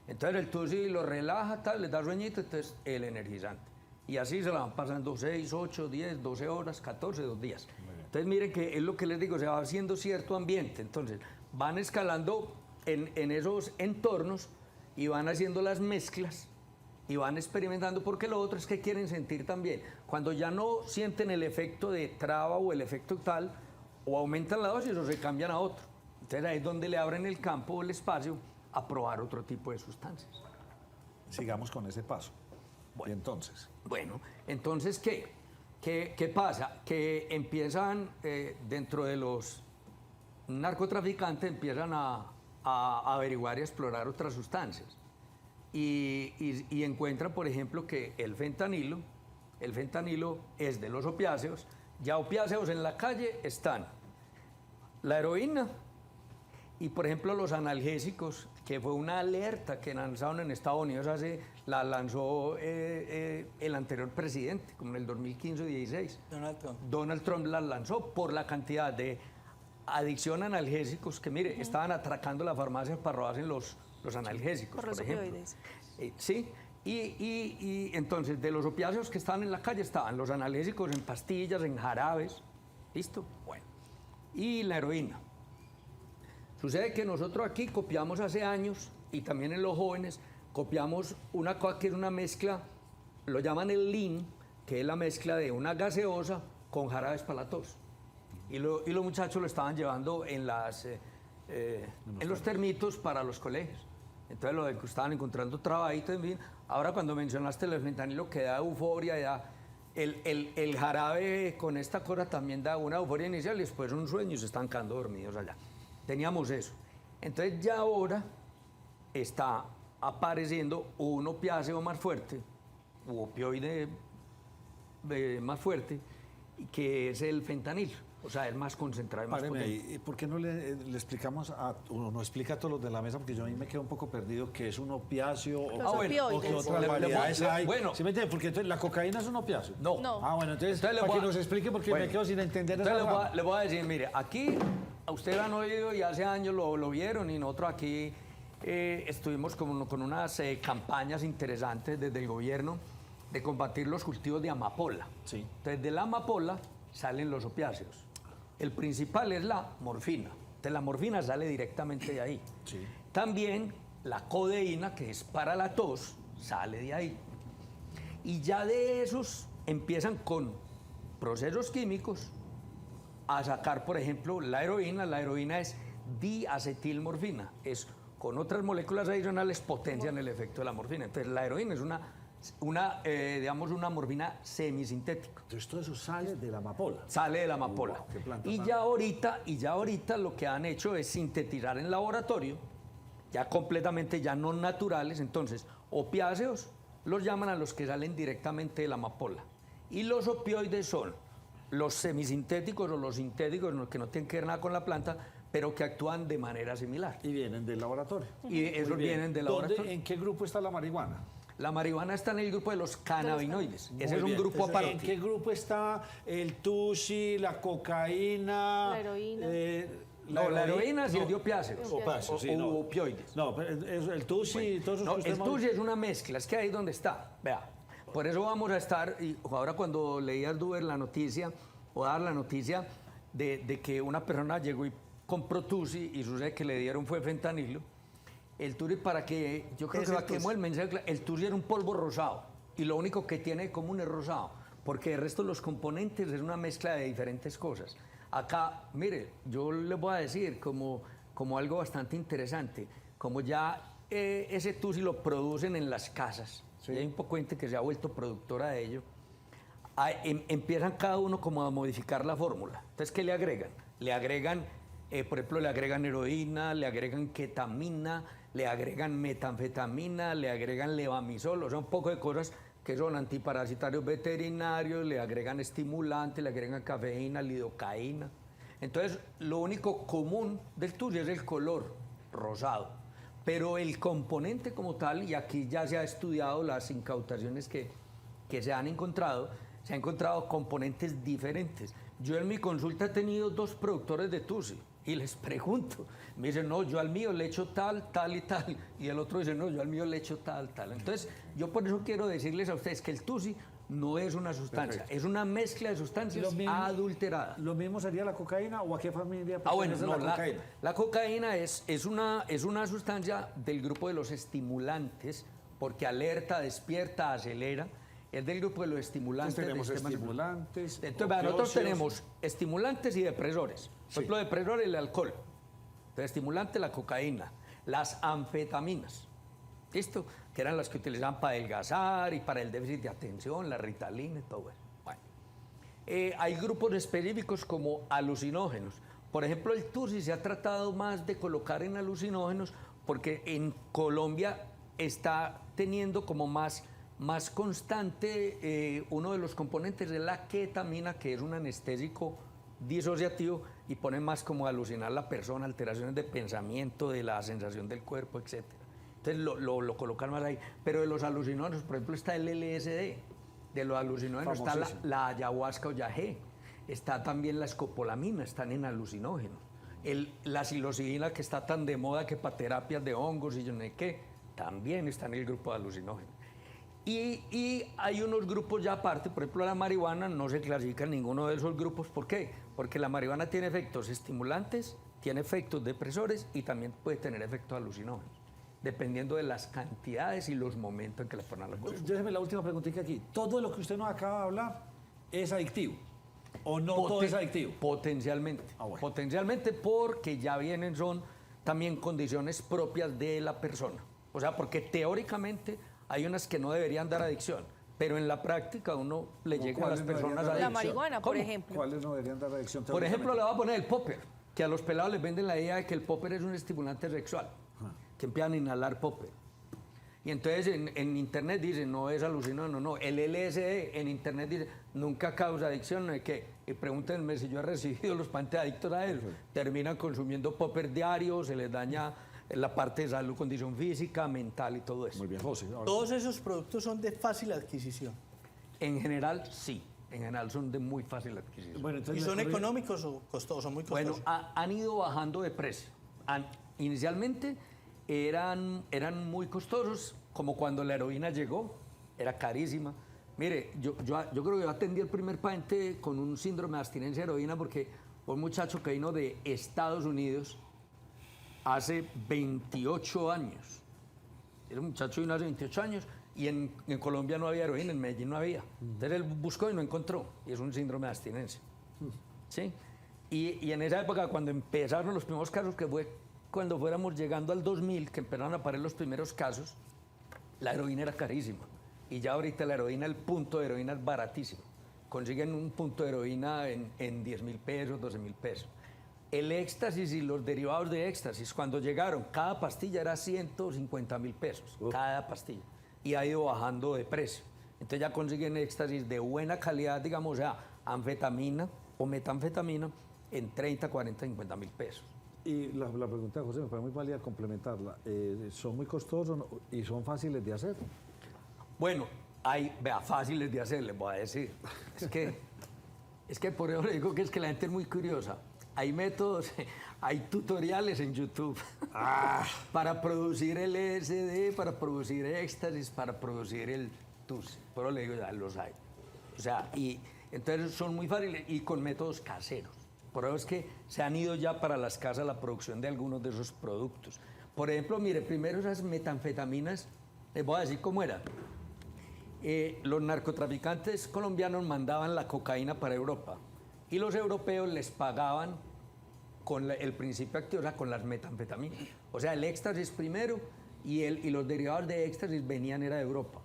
Entonces el tusi lo relaja, tal, les da sueñito, entonces el energizante. Y así se la van pasando 6, 8, 10, 12 horas, 14, 2 días. Entonces miren que es lo que les digo, se va haciendo cierto ambiente. Entonces van escalando en esos entornos y van haciendo las mezclas y van experimentando, porque lo otro es que quieren sentir también. Cuando ya no sienten el efecto de traba o el efecto tal, o aumentan la dosis o se cambian a otro. Entonces ahí es donde le abren el campo o el espacio a probar otro tipo de sustancias. Sigamos con ese paso. Bueno, ¿y entonces? Bueno, entonces, ¿qué pasa? Que empiezan, dentro de los narcotraficantes, empiezan a averiguar y a explorar otras sustancias. Y encuentran, por ejemplo, que el fentanilo es de los opiáceos. Ya opiáceos en la calle están la heroína y, por ejemplo, los analgésicos que fue una alerta que lanzaron en Estados Unidos la lanzó el anterior presidente, como en el 2015 o 16. Donald Trump. Donald Trump la lanzó por la cantidad de adicción a analgésicos que, mire, estaban atracando las farmacias para robarse los analgésicos, Por los ejemplo. opioides. Sí, y entonces de los opiáceos que estaban en la calle estaban los analgésicos en pastillas, en jarabes, ¿listo? Bueno, y la heroína. Sucede que nosotros aquí copiamos hace años, y también en los jóvenes, copiamos una cosa que es una mezcla, lo llaman el lean, que es la mezcla de una gaseosa con jarabes para la tos. Y los muchachos lo estaban llevando en los termitos para los colegios. Entonces lo de que estaban encontrando trabajito, en fin. Ahora cuando mencionaste el fentanilo que da euforia, da el jarabe con esta cosa también da una euforia inicial y después un sueño y se están quedando dormidos allá. Teníamos eso. Entonces ya ahora está apareciendo un opiáceo más fuerte, u opioide más fuerte, que es el fentanilo. O sea, el más concentrado y más Páreme potente. ahí. ¿Por qué no le explicamos uno no explica a todos los de la mesa? Porque yo a mí me quedo un poco perdido que es un opiáceo o, Los o opioides. qué otras Le- variedades le- hay. bueno. ¿Sí me entiende? Porque entonces, la cocaína es un opiáceo. No. No. Ah, bueno, entonces Entonces le para voy que a- nos explique porque Bueno. me quedo sin entender Entonces esa rama. le voy a decir, mire, aquí a usted lo han oído y hace años lo vieron y nosotros aquí estuvimos con unas campañas interesantes desde el gobierno de combatir los cultivos de amapola. Sí. Entonces de la amapola salen los opiáceos. El principal es la morfina. Entonces la morfina sale directamente de ahí. Sí. También la codeína, que es para la tos, sale de ahí. Y ya de esos empiezan con procesos químicos a sacar, por ejemplo, la heroína. La heroína es diacetilmorfina. Es con otras moléculas adicionales potencian el efecto de la morfina. Entonces la heroína es digamos, una morfina semisintética. Entonces todo eso sale de la amapola. Sale de la amapola. Wow, qué planta Y tan- ya ahorita lo que han hecho es sintetizar en laboratorio, ya completamente ya no naturales. Entonces, opiáceos los llaman a los que salen directamente de la amapola. Y los opioides son los semisintéticos o los sintéticos, los que no tienen que ver nada con la planta, pero que actúan de manera similar. Y vienen del laboratorio. Y esos Muy bien. vienen del ¿Dónde, laboratorio. ¿En qué grupo está la marihuana? La marihuana está en el grupo de los cannabinoides. Muy Ese es un bien. grupo Entonces, aparte. ¿en qué grupo está el tusi, la cocaína? La heroína. No, la heroína sí no, es de opiáceos. Opiáceos, sí, O no. opioides. No, pero el tusi y todos esos No, que usted el ma- tusi es una mezcla, es que ahí es donde está. Vea, por eso vamos a estar, y ahora cuando leía al Duber la noticia, o dar la noticia de que una persona llegó y compró tusi y sucede que le dieron fue fentanilo. El tusi para que, yo creo ¿Qué que es va el a quemar el mensaje, claro. El tusi era un polvo rosado y lo único que tiene de común es rosado, porque el resto de los componentes es una mezcla de diferentes cosas. Acá, mire, yo les voy a decir como algo bastante interesante, como ya ese tusi lo producen en las casas, y hay un poco de gente que se ha vuelto productora de ello, empiezan cada uno como a modificar la fórmula. Entonces, ¿qué le agregan? Le agregan, por ejemplo, le agregan heroína, le agregan ketamina, le agregan metanfetamina, le agregan levamisol, o sea, un poco de cosas que son antiparasitarios veterinarios, le agregan estimulantes, le agregan cafeína, lidocaína. Entonces, lo único común del tusi es el color rosado, pero el componente como tal, y aquí ya se ha estudiado las incautaciones que se han encontrado componentes diferentes. Yo en mi consulta he tenido 2 productores de tusi y les pregunto, me dicen, no, yo al mío le echo tal, tal y tal, y el otro dice, no, yo al mío le echo tal, tal. Entonces, yo por eso quiero decirles a ustedes que el tusi no es una sustancia, Perfecto. es una mezcla de sustancias adulteradas. ¿Lo mismo sería la cocaína o a qué familia Bueno, pertenece no, la cocaína? la cocaína es una sustancia del grupo de los estimulantes, porque alerta, despierta, acelera. Es del grupo de los estimulantes. Entonces tenemos del sistema nervioso. estimulantes, Entonces, vea, nosotros opiáceos. tenemos estimulantes y depresores. Por Sí. ejemplo, depresor el alcohol. Entonces, estimulante la cocaína, las anfetaminas. ¿Listo? Que eran las que utilizaban para adelgazar y para el déficit de atención, la Ritalina y todo eso. Bueno. Hay grupos específicos como alucinógenos. Por ejemplo, el tusi se ha tratado más de colocar en alucinógenos porque en Colombia está teniendo como más constante uno de los componentes de la ketamina, que es un anestésico disociativo y ponen más como a alucinar la persona, alteraciones de pensamiento, de la sensación del cuerpo, etc. Entonces lo colocan más ahí. Pero de los alucinógenos, por ejemplo, está el LSD. De los alucinógenos está la ayahuasca o yagé. Está también la escopolamina, están en alucinógenos. La psilocibina, que está tan de moda que para terapias de hongos y yo no sé qué, también está en el grupo de alucinógenos. Y hay unos grupos ya aparte, por ejemplo, la marihuana no se clasifica en ninguno de esos grupos. ¿Por qué? Porque la marihuana tiene efectos estimulantes, tiene efectos depresores y también puede tener efectos alucinógenos, dependiendo de las cantidades y los momentos en que le ponen la cosa. Déjeme la última preguntita aquí. ¿Todo lo que usted nos acaba de hablar es adictivo? ¿O no todo es adictivo? Potencialmente. Bueno. Potencialmente, porque ya son también condiciones propias de la persona. O sea, porque teóricamente hay unas que no deberían dar adicción, pero en la práctica uno le llega a las personas adicción. La marihuana, por ¿Cómo? ejemplo. ¿Cuáles no deberían dar adicción? Por ejemplo, le voy a poner el popper, que a los pelados les venden la idea de que el popper es un estimulante sexual, que empiezan a inhalar popper. Y entonces en internet dicen, no es alucinógeno, no. El LSD en internet dice, nunca causa adicción, no es que. Y pregúntenme si yo he recibido los pacientes adictos a él. Terminan consumiendo popper diario, se les daña la parte de salud, condición física, mental y todo eso. Muy bien, José. Ahora, Todos esos productos son de fácil adquisición. En general, sí. En general son de muy fácil adquisición. bueno, ¿Y entonces son me ocurre- económicos o costosos? Son muy costosos. Bueno, han ido bajando de precio. Inicialmente eran muy costosos, como cuando la heroína llegó, era carísima. Mire, yo creo que yo atendí el primer paciente con un síndrome de abstinencia de heroína porque fue un muchacho que vino de Estados Unidos hace 28 años. Era un muchacho vino hace 28 años y en Colombia no había heroína, en Medellín no había. Entonces él buscó y no encontró, y es un síndrome de abstinencia. ¿Sí? Y en esa época, cuando empezaron los primeros casos, que fue cuando fuéramos llegando al 2000, que empezaron a aparecer los primeros casos, la heroína era carísima. Y ya ahorita la heroína, el punto de heroína es baratísimo. Consiguen un punto de heroína en 10.000 pesos, 12.000 pesos. El éxtasis y los derivados de éxtasis, cuando llegaron, cada pastilla era 150.000 pesos, cada pastilla. Y ha ido bajando de precio. Entonces ya consiguen éxtasis de buena calidad, digamos, o sea, anfetamina o metanfetamina en 30, 40, 50.000 pesos. Y la pregunta de José me parece muy válida complementarla. ¿Son muy costosos y son fáciles de hacer? Bueno, fáciles de hacer, les voy a decir. Es que por eso le digo que es que la gente es muy curiosa. Hay métodos, hay tutoriales en YouTube para producir el LSD, para producir éxtasis, para producir el TUS. Pero le digo, ya los hay. O sea, y entonces son muy fáciles y con métodos caseros. Por eso es que se han ido ya para las casas la producción de algunos de esos productos. Por ejemplo, mire, primero esas metanfetaminas, les voy a decir cómo eran. Los narcotraficantes colombianos mandaban la cocaína para Europa y los europeos les pagaban con el principio activo, o sea, con las metanfetaminas. O sea, el éxtasis primero y los derivados de éxtasis venían era de Europa.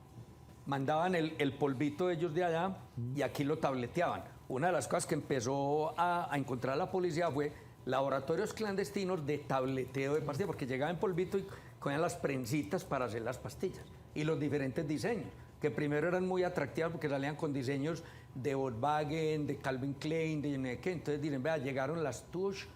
Mandaban el polvito de ellos de allá y aquí lo tableteaban. Una de las cosas que empezó a encontrar la policía fue laboratorios clandestinos de tableteo de pastillas, porque llegaba en polvito y cogían las prensitas para hacer las pastillas. Y los diferentes diseños, que primero eran muy atractivas porque salían con diseños de Volkswagen, de Calvin Klein, de no sé qué. Entonces dicen, vea, llegaron las Touch,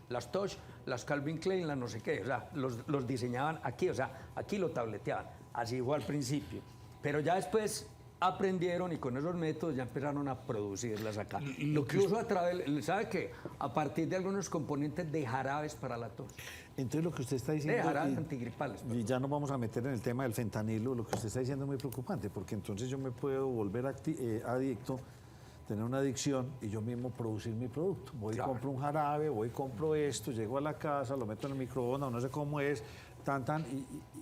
las Calvin Klein, las no sé qué. O sea, los diseñaban aquí, o sea, aquí lo tableteaban. Así fue al principio. Pero ya después aprendieron y con esos métodos ya empezaron a producirlas acá. Incluso a través, ¿sabe qué? A partir de algunos componentes de jarabes para la tos. Entonces lo que usted está diciendo... De jarabes antigripales. Y ya nos vamos a meter en el tema del fentanilo. Lo que usted está diciendo es muy preocupante, porque entonces yo me puedo volver adicto, tener una adicción y yo mismo producir mi producto. Voy y compro un jarabe, voy y compro esto, llego a la casa, lo meto en el microondas, no sé cómo es,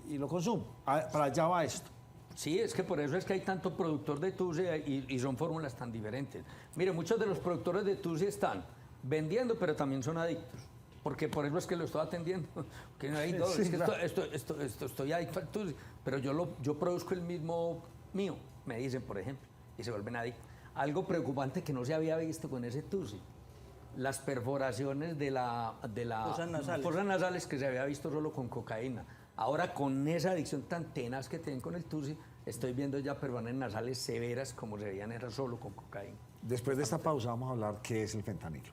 y lo consumo. Para allá va esto. Sí, es que por eso es que hay tanto productor de TUSI y son fórmulas tan diferentes. Mire, muchos de los productores de TUSI están vendiendo, pero también son adictos. Porque por eso es que lo estoy atendiendo. Que no hay dos. Sí, es que claro. estoy adicto al TUSI, pero yo produzco el mismo mío, me dicen, por ejemplo, y se vuelven adictos. Algo preocupante que no se había visto con ese TUSI. Las perforaciones de fosas nasales que se había visto solo con cocaína. Ahora, con esa adicción tan tenaz que tienen con el TUSI, estoy viendo ya perforaciones nasales severas como se veían era solo con cocaína. Después de esta pausa vamos a hablar qué es el fentanilo.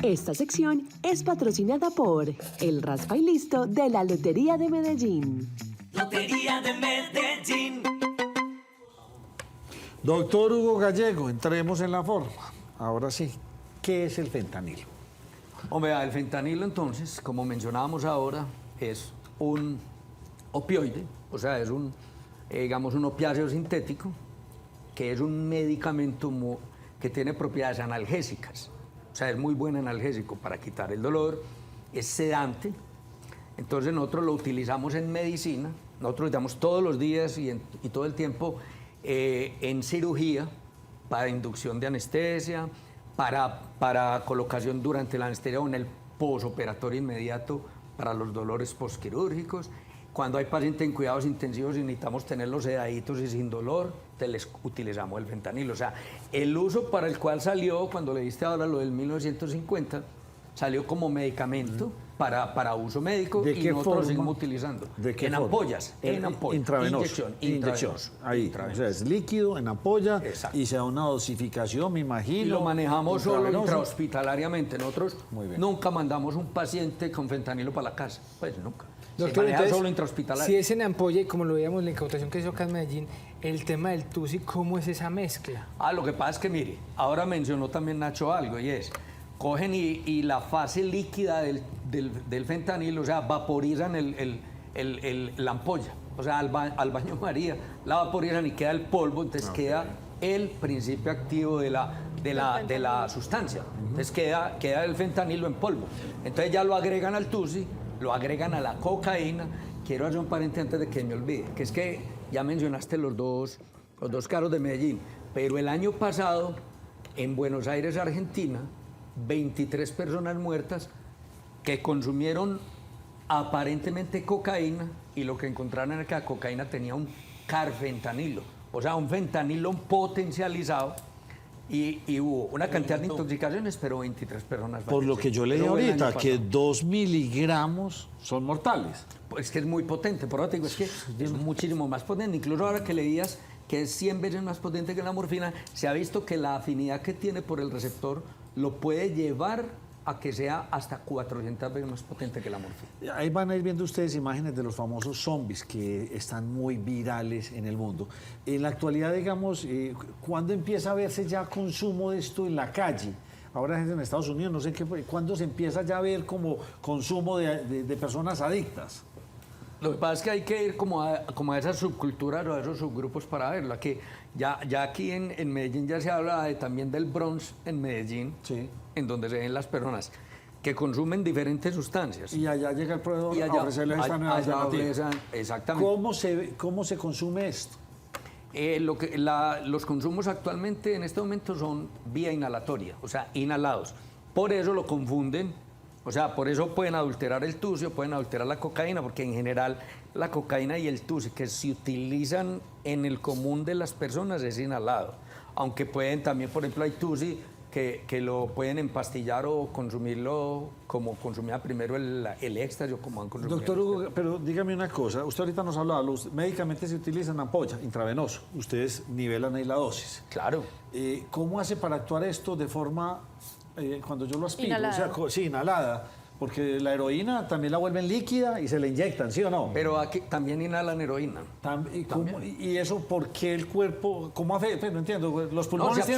Esta sección es patrocinada por El Raspa y Listo de la Lotería de Medellín. Lotería de Medellín. Doctor Hugo Gallego, entremos en la forma. Ahora sí, ¿qué es el fentanilo? Hombre, el fentanilo entonces, como mencionábamos ahora, es un opioide, o sea, es un, digamos, un opiáceo sintético, que es un medicamento que tiene propiedades analgésicas. O sea, es muy buen analgésico para quitar el dolor, es sedante. Entonces nosotros lo utilizamos en medicina, nosotros lo utilizamos todos los días y todo el tiempo en cirugía, para inducción de anestesia, para colocación durante la anestesia o en el posoperatorio inmediato para los dolores postquirúrgicos. Cuando hay pacientes en cuidados intensivos y necesitamos tenerlos sedaditos y sin dolor, les utilizamos el fentanilo. O sea, el uso para el cual salió, cuando le diste ahora lo del 1950, salió como medicamento para uso médico y nosotros lo seguimos utilizando. ¿De qué en forma? ampollas, en ampollas. Intravenoso. Inyección. Ahí, o sea, es líquido en ampolla. Exacto. Y se da una dosificación, me imagino. Y lo manejamos solo intravenoso. intrahospitalariamente. Nosotros nunca mandamos un paciente con fentanilo para la casa. Pues nunca. Doctor, se maneja entonces, solo intrahospitalario. si es en ampolla, y como lo veíamos en la incautación que hizo acá en Medellín, el tema del TUSI, ¿cómo es esa mezcla? Lo que pasa es que, mire, ahora mencionó también Nacho algo, y es, cogen y la fase líquida del fentanilo, o sea, vaporizan la ampolla. O sea, al baño María, la vaporizan y queda el polvo, entonces queda el principio activo de la sustancia. Entonces queda el fentanilo en polvo. Entonces ya lo agregan al TUSI, lo agregan a la cocaína. Quiero hacer un paréntesis antes de que me olvide, que es que ya mencionaste los dos casos de Medellín, pero el año pasado, en Buenos Aires, Argentina, 23 personas muertas que consumieron aparentemente cocaína y lo que encontraron era que la cocaína tenía un carfentanilo, o sea, un fentanilo potencializado. Y hubo una cantidad de intoxicaciones, pero 23 personas Por lo que yo leí ahorita, que 2 miligramos son mortales. Pues que es muy potente, por eso te digo, es que es muchísimo más potente. Incluso ahora que leías que es 100 veces más potente que la morfina, se ha visto que la afinidad que tiene por el receptor lo puede llevar a que sea hasta 400 veces más potente que la morfina. Ahí van a ir viendo ustedes imágenes de los famosos zombies que están muy virales en el mundo. En la actualidad, digamos, ¿cuándo empieza a verse ya consumo de esto en la calle? Ahora es en Estados Unidos, no sé cuándo se empieza ya a ver como consumo de personas adictas. Lo que pasa es que hay que ir como a esas subculturas o a esos subgrupos para verlo. Que ya aquí en Medellín ya se habla también del Bronx en Medellín, sí, en donde se ven las personas que consumen diferentes sustancias. Y allá llega el proveedor a ofrecerles esta nueva alternativa. Exactamente. ¿Cómo se consume esto? Los consumos actualmente en este momento son vía inhalatoria, o sea, inhalados. Por eso lo confunden. O sea, por eso pueden adulterar el tusi, pueden adulterar la cocaína, porque en general la cocaína y el tusi que se utilizan en el común de las personas es inhalado. Aunque pueden también, por ejemplo, hay tusi que lo pueden empastillar o consumirlo como consumía primero el éxtasis o como han consumido. Doctor Hugo, pero dígame una cosa. Usted ahorita nos hablaba, los medicamentos se utilizan ampolla, intravenoso. Ustedes nivelan ahí la dosis. Claro. ¿Cómo hace para actuar esto de forma... cuando yo lo aspiro, Inhalada. o sea, sí, inhalada, porque la heroína también la vuelven líquida y se la inyectan, ¿sí o no? Pero aquí también inhalan heroína. ¿Y eso por qué el cuerpo, cómo afecta? No entiendo, los pulmones... No,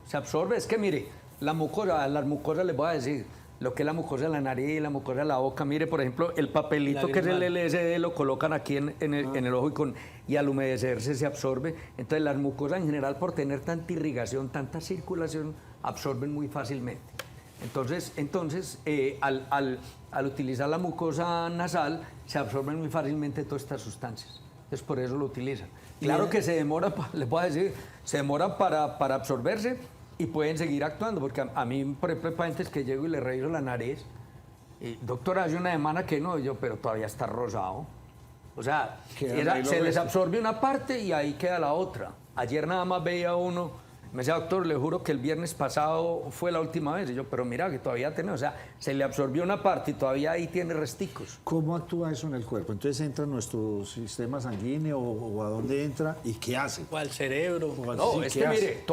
se absorbe, es que mire, las mucosas les voy a decir, lo que es la mucosa de la nariz, la mucosa de la boca, mire, por ejemplo, el papelito que es el LSD lo colocan aquí en el ojo y al humedecerse se absorbe. Entonces las mucosas en general, por tener tanta irrigación, tanta circulación, absorben muy fácilmente. Entonces al utilizar la mucosa nasal, se absorben muy fácilmente todas estas sustancias. Entonces por eso lo utilizan. Claro que se demora, les puedo decir, se demora para absorberse y pueden seguir actuando, porque a mí, por ejemplo, hay pacientes que llego y le reviso la nariz, y doctor, hace una semana que no, pero todavía está rosado. O sea, se les absorbe una parte y ahí queda la otra. Ayer nada más veía uno, me decía, doctor, le juro que el viernes pasado fue la última vez. Y yo, pero mira, que todavía tiene, o sea, se le absorbió una parte y todavía ahí tiene resticos. ¿Cómo actúa eso en el cuerpo? Entonces entra en nuestro sistema sanguíneo o a dónde entra y qué hace. O al cerebro. No, es que mire,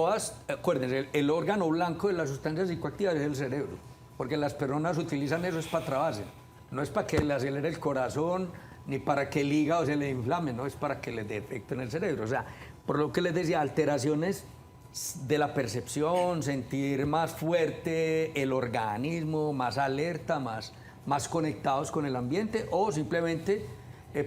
acuérdense, el órgano blanco de las sustancias psicoactivas es el cerebro. porque las personas utilizan eso es para trabarse, no es para que le acelere el corazón, ni para que el hígado se le inflame, no es para que le dé efecto en el cerebro. O sea, por lo que les decía, alteraciones de la percepción, sentir más fuerte el organismo, más alerta, más conectados con el ambiente, o simplemente,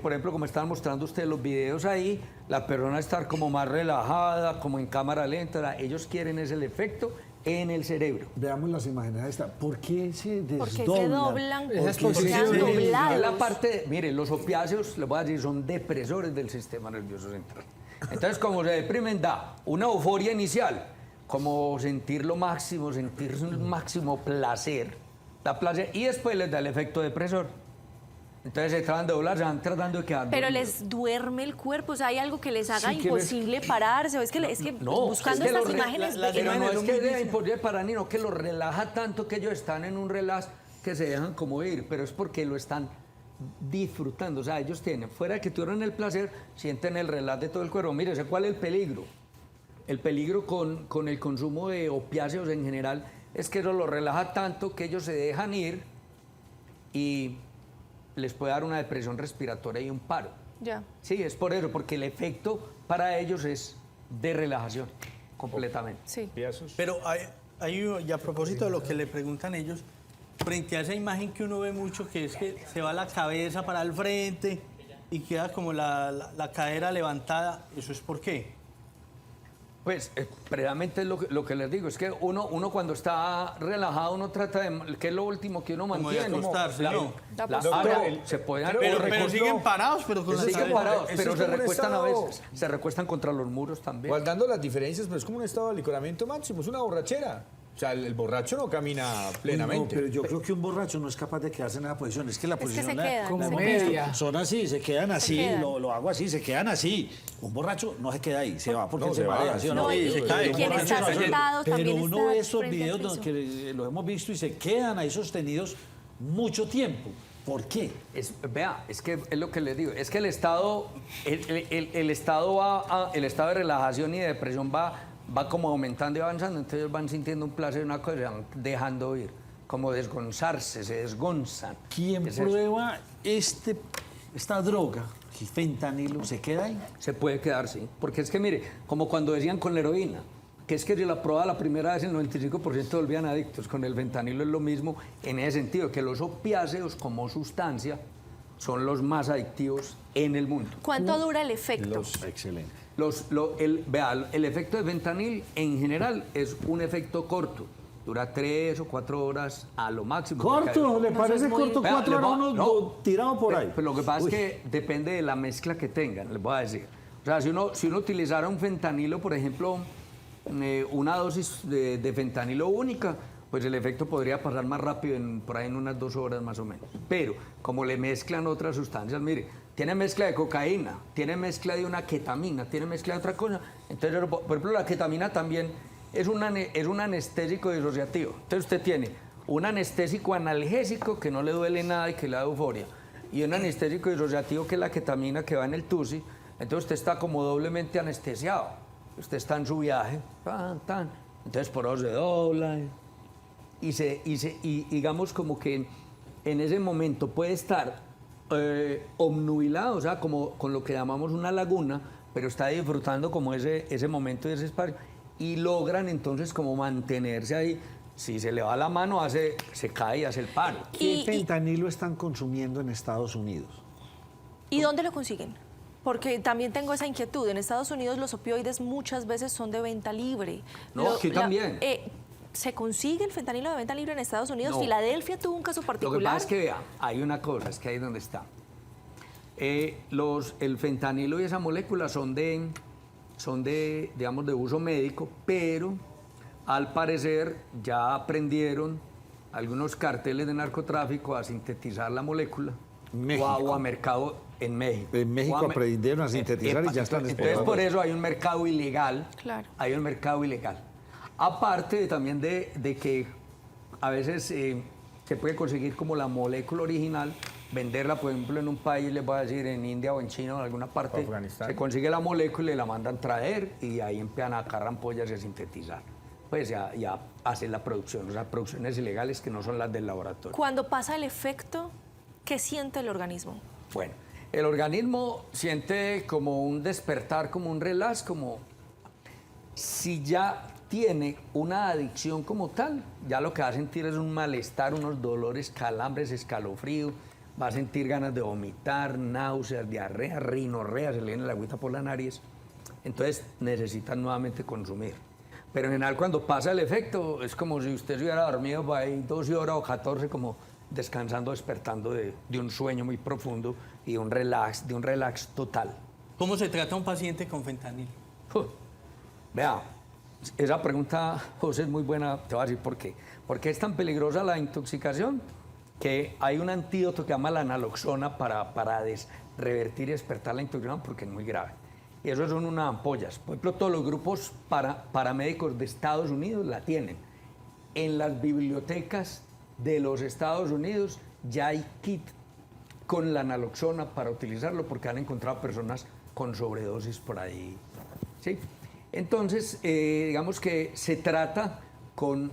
por ejemplo, como están mostrando ustedes los videos ahí, la persona estar como más relajada, como en cámara lenta. O sea, ellos quieren ese el efecto en el cerebro. Veamos las imágenes de esta. ¿Por qué se desdoblan? ¿Por qué se doblan? Esas ¿Por qué quedan posiciones. doblados? Es la parte, mire, los opiáceos, les voy a decir, son depresores del sistema nervioso central. Entonces, como se deprimen, da una euforia inicial, como sentir lo máximo, sentir un máximo placer, da placer, y después les da el efecto depresor. Entonces se tratan de doblar, se van tratando de quedar Pero dormidos. les duerme el cuerpo, o sea, hay algo que les haga Sí, que imposible pararse, o es que No, buscando es que estas lo imágenes... pero no es que sea imposible parar, sino que lo relaja tanto que ellos están en un relax que se dejan como ir, pero es porque lo están disfrutando. O sea, ellos tienen, fuera de que tuvieron el placer, sienten el relax de todo el cuerpo. Mire, ¿sé cuál es el peligro? El peligro con el consumo de opiáceos en general es que eso lo relaja tanto que ellos se dejan ir y les puede dar una depresión respiratoria y un paro. Ya. Sí, es por eso, porque el efecto para ellos es de relajación, completamente. Sí. Pero y a propósito de lo que le preguntan ellos, frente a esa imagen que uno ve mucho, que es que se va la cabeza para el frente y queda como la cadera levantada, ¿eso es por qué? Pues precisamente es lo que les digo, es que uno cuando está relajado, uno trata de, que es lo último que uno Como de mantiene. acostarse, ¿no? Se pueden Pero siguen parados, pero con la siguen cadera. parados, Eso pero es se como un recuestan a estado- veces, se recuestan contra los muros también. Guardando las diferencias, pero es como un estado de alicoramiento máximo, es una borrachera. O sea, el borracho no camina plenamente. No, pero yo creo que un borracho no es capaz de quedarse en esa posición. Es que la que posición se la- quedan, la como hemos media. visto. Son así, se quedan así, quedan. Lo hago así, se quedan así. Un borracho no se queda ahí, se va porque No, se se va, marea, ¿sí o no? No, y Se cae. quien Un está borracho no- sentado pero también uno está ve esos frente al videos piso. que los hemos visto y se quedan ahí sostenidos mucho tiempo. ¿Por qué? Vea, es que es lo que les digo, es que el estado, el estado de relajación y de depresión va como aumentando y avanzando, entonces ellos van sintiendo un placer, una cosa, y van dejando ir, como desgonzarse, se desgonzan. ¿Quién Es eso. prueba esta droga, el fentanilo, se queda ahí? Se puede quedar, sí. Porque es que, mire, como cuando decían con la heroína, que es que si la prueba la primera vez el 95% volvían adictos. Con el fentanilo es lo mismo en ese sentido, que los opiáceos como sustancia son los más adictivos en el mundo. ¿Cuánto dura el efecto? Excelente. El efecto de fentanil en general es un efecto corto. Dura 3 o 4 horas a lo máximo. ¿Corto? ¿Le No, parece eso es muy- corto? Vea, 4 les horas voy a- uno no. tirado por ahí. Pero lo que pasa Uy. es que depende de la mezcla que tengan, les voy a decir. O sea, si uno utilizara un fentanilo, por ejemplo, una dosis de fentanilo única, pues el efecto podría pasar más rápido, por ahí en unas 2 horas más o menos. Pero como le mezclan otras sustancias, mire, tiene mezcla de cocaína, tiene mezcla de una ketamina, tiene mezcla de otra cosa. Entonces, por ejemplo, la ketamina también es un anestésico disociativo. Entonces usted tiene un anestésico analgésico que no le duele nada y que le da euforia, y un anestésico disociativo que es la ketamina que va en el TUSI. Entonces usted está como doblemente anestesiado. Usted está en su viaje, tan. Entonces por eso se dobla y digamos como que en ese momento puede estar obnubilado, o sea, como con lo que llamamos una laguna, pero está disfrutando como ese momento y ese espacio, y logran entonces como mantenerse ahí. Si se le va la mano, se cae y hace el paro. ¿Qué fentanilo están consumiendo en Estados Unidos? ¿Y dónde lo consiguen? Porque también tengo esa inquietud. En Estados Unidos los opioides muchas veces son de venta libre. No, aquí también. ¿Se consigue el fentanilo de venta libre en Estados Unidos? No. Filadelfia tuvo un caso Lo particular. que pasa es que, vea, hay una cosa, es que ahí es donde está. El fentanilo y esa molécula son de, digamos, de uso médico, pero al parecer ya aprendieron algunos carteles de narcotráfico a sintetizar la molécula o a mercado en México. En México aprendieron a sintetizar y ya están Entonces, exportando. por eso hay un mercado ilegal. Claro. Hay un mercado ilegal. Aparte también de que a veces se puede conseguir como la molécula original, venderla, por ejemplo, en un país, les voy a decir, en India o en China o en alguna parte, Afganistán. se consigue la molécula y la mandan traer y ahí empiezan a sacar ampollas y a sintetizar. pues y a hacer la producción, o sea, producciones ilegales que no son las del laboratorio. Cuando pasa el efecto, ¿qué siente el organismo? Bueno, el organismo siente como un despertar, como un relax, como si ya tiene una adicción como tal, ya lo que va a sentir es un malestar, unos dolores, calambres, escalofrío, va a sentir ganas de vomitar, náuseas, diarrea, rinorrea, se le viene la agüita por la nariz, entonces necesitan nuevamente consumir. Pero en general cuando pasa el efecto es como si usted se hubiera dormido por ahí 12 horas o 14 como descansando, despertando de un sueño muy profundo y de un relax total. ¿Cómo se trata a un paciente con fentanilo? Vea, esa pregunta, José, es muy buena, te voy a decir por qué. Porque es tan peligrosa la intoxicación que hay un antídoto que se llama la naloxona para revertir y despertar la intoxicación porque es muy grave. Y eso son unas ampollas. Por ejemplo, todos los grupos paramédicos de Estados Unidos la tienen. En las bibliotecas de los Estados Unidos ya hay kit con la naloxona para utilizarlo porque han encontrado personas con sobredosis por ahí. ¿Sí? Entonces, digamos que se trata con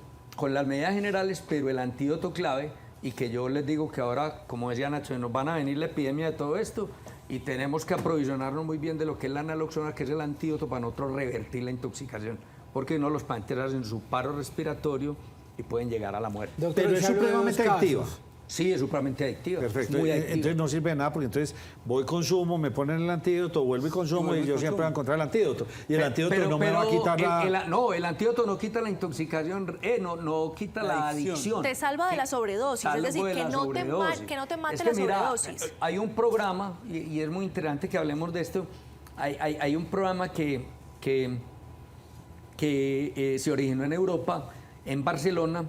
las medidas generales, pero el antídoto clave, y que yo les digo que ahora, como decía Nacho, nos van a venir la epidemia de todo esto y tenemos que aprovisionarnos muy bien de lo que es la naloxona, que es el antídoto para nosotros revertir la intoxicación, porque no los pacientes hacen su paro respiratorio y pueden llegar a la muerte. Doctor, pero es supremamente adictiva. Sí, es supremamente adictiva. Perfecto. Muy adictiva. Entonces no sirve de nada porque entonces voy, consumo, me ponen el antídoto, vuelvo y consumo y yo siempre voy a encontrar el antídoto. Y el antídoto no me va a quitar la... No, el antídoto no quita la intoxicación, no quita la adicción. Te salva de la sobredosis, es decir, que no te mate la sobredosis. Hay un programa, y es muy interesante que hablemos de esto, hay un programa que se originó en Europa, en Barcelona,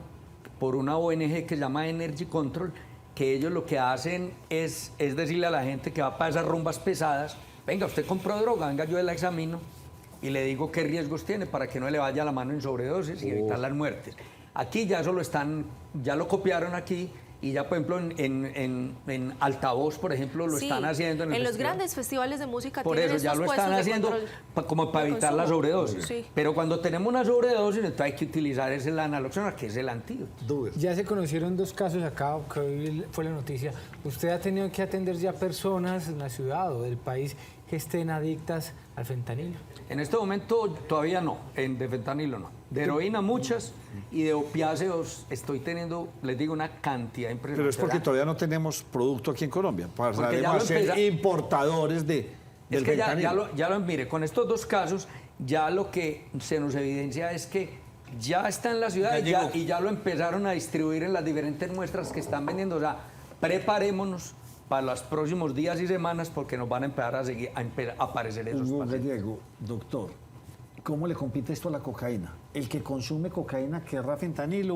por una ONG que se llama Energy Control, que ellos lo que hacen es decirle a la gente que va para esas rumbas pesadas, venga, usted compró droga, venga, yo la examino y le digo qué riesgos tiene para que no le vaya la mano en sobredosis y evitar las muertes. Aquí ya ya lo copiaron aquí y ya, por ejemplo, en Altavoz, por ejemplo, lo están haciendo. En los grandes festivales de música por eso ya lo están haciendo como para evitar la sobredosis. Sí. Pero cuando tenemos una sobredosis, entonces hay que utilizar la naloxona, que es el antídoto. Ya se conocieron 2 casos acá, que hoy fue la noticia. ¿Usted ha tenido que atender ya personas en la ciudad o del país que estén adictas al fentanilo? En este momento todavía no, de fentanilo no. De heroína muchas y de opiáceos estoy teniendo, les digo, una cantidad impresionante. Pero es porque todavía no tenemos producto aquí en Colombia. Pasaremos a ser importadores del fentanilo. Mire, con estos 2 casos, ya lo que se nos evidencia es que ya está en la ciudad y ya lo empezaron a distribuir en las diferentes muestras que están vendiendo. O sea, preparémonos para los próximos días y semanas porque nos van a empezar a aparecer esos pacientes. Gallego, doctor, ¿cómo le compite esto a la cocaína? ¿El que consume cocaína querrá fentanilo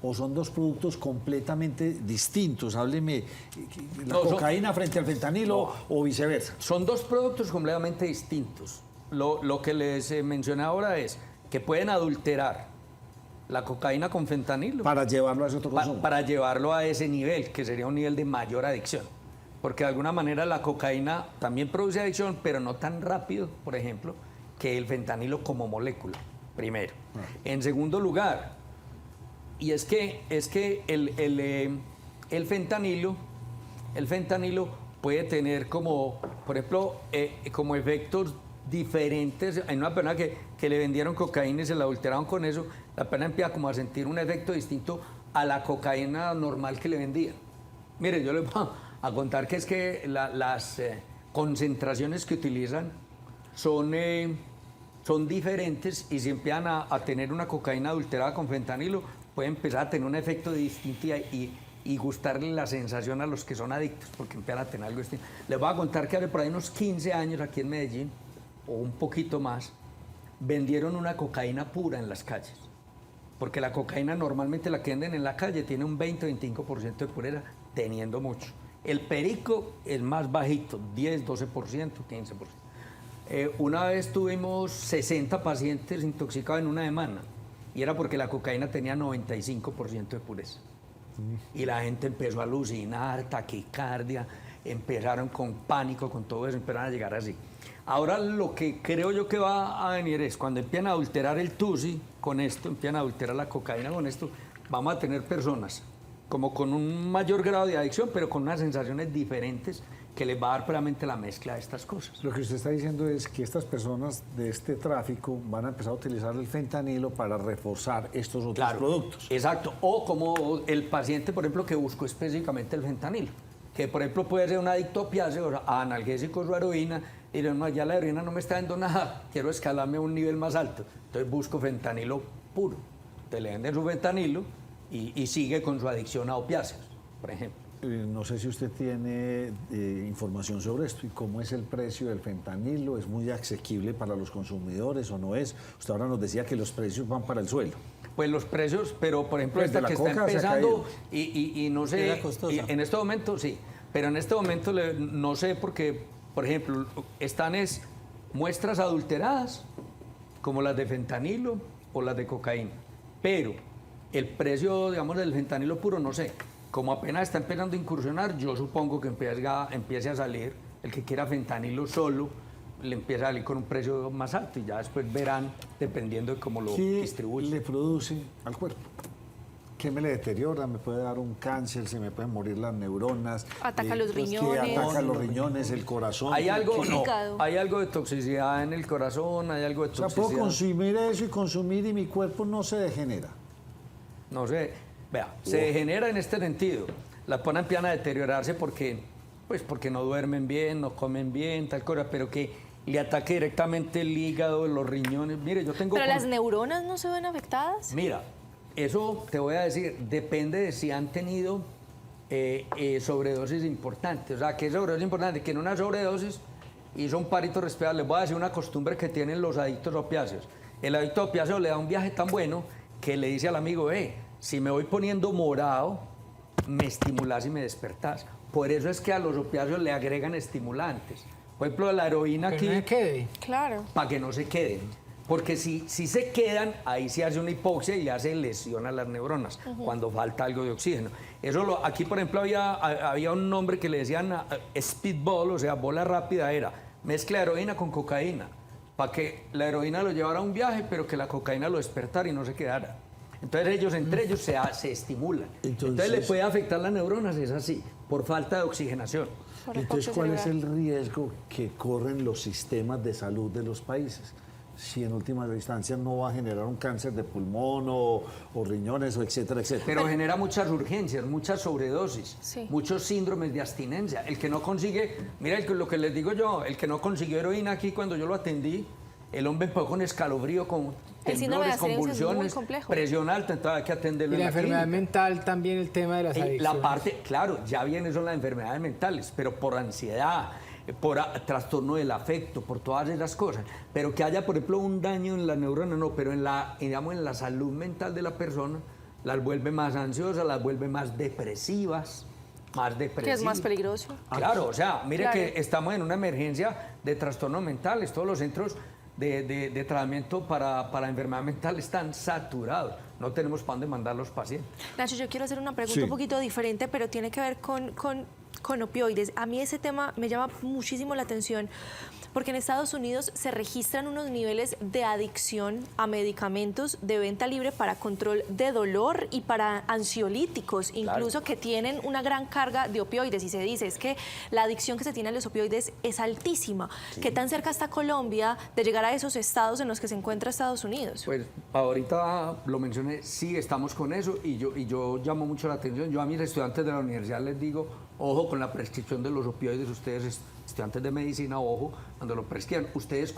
o son 2 productos completamente distintos? Hábleme, ¿la cocaína frente al fentanilo o viceversa? Son 2 productos completamente distintos. Lo que les mencioné ahora es que pueden adulterar la cocaína con fentanilo. Para llevarlo a ese otro consumo. Para llevarlo a ese nivel, que sería un nivel de mayor adicción. Porque de alguna manera la cocaína también produce adicción, pero no tan rápido, por ejemplo, que el fentanilo como molécula, primero. En segundo lugar, y es que el fentanilo puede tener como, por ejemplo, como efectos diferentes. Hay una persona que le vendieron cocaína y se la adulteraron con eso, la persona empieza como a sentir un efecto distinto a la cocaína normal que le vendían. Miren, yo les voy a contar que es que las concentraciones que utilizan son diferentes y si empiezan a tener una cocaína adulterada con fentanilo, puede empezar a tener un efecto distinto y gustarle la sensación a los que son adictos, porque empiezan a tener algo distinto. Les voy a contar que hace por ahí unos 15 años aquí en Medellín, o un poquito más, vendieron una cocaína pura en las calles. Porque la cocaína normalmente la que venden en la calle tiene un 20-25% de pureza, teniendo mucho. El perico es más bajito, 10, 12%, 15%. Una vez tuvimos 60 pacientes intoxicados en una semana y era porque la cocaína tenía 95% de pureza. Y la gente empezó a alucinar, taquicardia, empezaron con pánico, con todo eso, empezaron a llegar así. Ahora lo que creo yo que va a venir es cuando empiezan a adulterar el tusi con esto, empiezan a adulterar la cocaína con esto, vamos a tener personas como con un mayor grado de adicción, pero con unas sensaciones diferentes que les va a dar puramente la mezcla de estas cosas. Lo que usted está diciendo es que estas personas de este tráfico van a empezar a utilizar el fentanilo para reforzar estos otros productos. Exacto, o como el paciente, por ejemplo, que buscó específicamente el fentanilo, que por ejemplo puede ser un adicto a opiáceos, a analgésicos o heroína, y no, ya la heroína no me está dando nada, quiero escalarme a un nivel más alto, entonces busco fentanilo puro. Te le venden su fentanilo y sigue con su adicción a opiáceos, por ejemplo. No sé si usted tiene información sobre esto y cómo es el precio del fentanilo. ¿Es muy asequible para los consumidores o no es? Usted ahora nos decía que los precios van para el suelo. Pues los precios, pero por ejemplo Pues esta de la que está coca se ha empezando caído. y no sé, Era costosa. y en este momento sí, pero en este momento no sé porque, por ejemplo, están muestras adulteradas como las de fentanilo o las de cocaína, pero el precio, digamos, del fentanilo puro no sé. Como apenas está empezando a incursionar, yo supongo que empiece a salir el que quiera fentanilo solo, le empieza a salir con un precio más alto y ya después verán, dependiendo de cómo lo distribuyen. ¿Qué le produce al cuerpo? ¿Qué me le deteriora? ¿Me puede dar un cáncer? ¿Se me pueden morir las neuronas? Ataca los ¿Qué riñones. ataca los riñones, el corazón? ¿Hay algo? El No. hígado. Hay algo de toxicidad en el corazón, hay algo de O sea, toxicidad. puedo consumir eso y consumir y mi cuerpo no se degenera. No sé, vea, se degenera en este sentido. Las ponen empiezan a deteriorarse porque no duermen bien, no comen bien, tal cosa, pero que le ataque directamente el hígado, los riñones. Mire, yo tengo... ¿Pero las neuronas no se ven afectadas? Mira, eso te voy a decir, depende de si han tenido sobredosis importantes. O sea, ¿qué sobredosis importante? Que en una sobredosis hizo un parito respiratorio. Les voy a decir una costumbre que tienen los adictos a opiáceos. El adicto a opiáceos le da un viaje tan bueno que le dice al amigo, si me voy poniendo morado, me estimulás y me despertás. Por eso es que a los opiáceos le agregan estimulantes. Por ejemplo, la heroína aquí... Que no se quede. Claro. Para que no se queden. Porque si se quedan, ahí se hace una hipoxia y ya se lesiona las neuronas cuando falta algo de oxígeno. Aquí, por ejemplo, había un nombre que le decían speedball, o sea, bola rápida, era mezcla de heroína con cocaína, para que la heroína lo llevara a un viaje, pero que la cocaína lo despertara y no se quedara. Entonces ellos entre ellos se estimulan. Entonces le puede afectar las neuronas, es así, por falta de oxigenación. Entonces, ¿cuál es el riesgo que corren los sistemas de salud de los países? Si en última instancia no va a generar un cáncer de pulmón o riñones, o etcétera, etcétera. Pero genera muchas urgencias, muchas sobredosis, muchos síndromes de abstinencia. El que no consigue, mira lo que les digo yo, el que no consiguió heroína aquí cuando yo lo atendí, el hombre empezó con escalofrío, con temblores, convulsiones, presión alta, entonces hay que atenderlo. Y la enfermedad mental también, el tema de las adicciones. La parte, claro, ya vienen son las enfermedades mentales, pero por ansiedad, por trastorno del afecto, por todas esas cosas. Pero que haya, por ejemplo, un daño en la neurona, no, pero en la salud mental de la persona, las vuelve más ansiosas, las vuelve más depresivas. Que es más peligroso. Claro, o sea, mire que estamos en una emergencia de trastornos mentales. Todos los centros de tratamiento para enfermedad mental están saturados. No tenemos para dónde mandar los pacientes. Nacho, yo quiero hacer una pregunta un poquito diferente, pero tiene que ver con opioides. A mí ese tema me llama muchísimo la atención porque en Estados Unidos se registran unos niveles de adicción a medicamentos de venta libre para control de dolor y para ansiolíticos, incluso que tienen una gran carga de opioides. Y se dice es que la adicción que se tiene a los opioides es altísima. ¿Qué tan cerca está Colombia de llegar a esos estados en los que se encuentra Estados Unidos? Pues ahorita lo mencioné, sí estamos con eso y yo llamo mucho la atención. Yo a mis estudiantes de la universidad les digo, ojo con la prescripción de los opioides, ustedes estudiantes de medicina, ojo, cuando lo prescriban, ustedes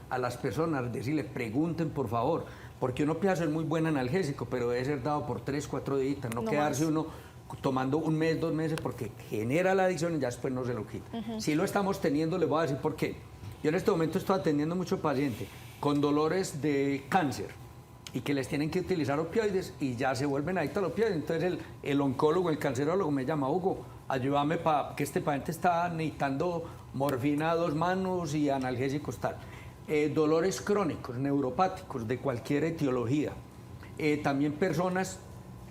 a las personas decirle, pregunten por favor, porque un opiáceo es muy buen analgésico, pero debe ser dado por 3, 4 días, no quedarse uno tomando un mes, 2 meses, porque genera la adicción y ya después no se lo quita. Si lo estamos teniendo, les voy a decir por qué. Yo en este momento estoy atendiendo muchos pacientes con dolores de cáncer y que les tienen que utilizar opioides y ya se vuelven adictos a los opioides. Entonces el oncólogo, el cancerólogo me llama, Hugo, ayúdame para que este paciente está necesitando morfina a 2 manos y analgésicos tal. Dolores crónicos, neuropáticos, de cualquier etiología. También personas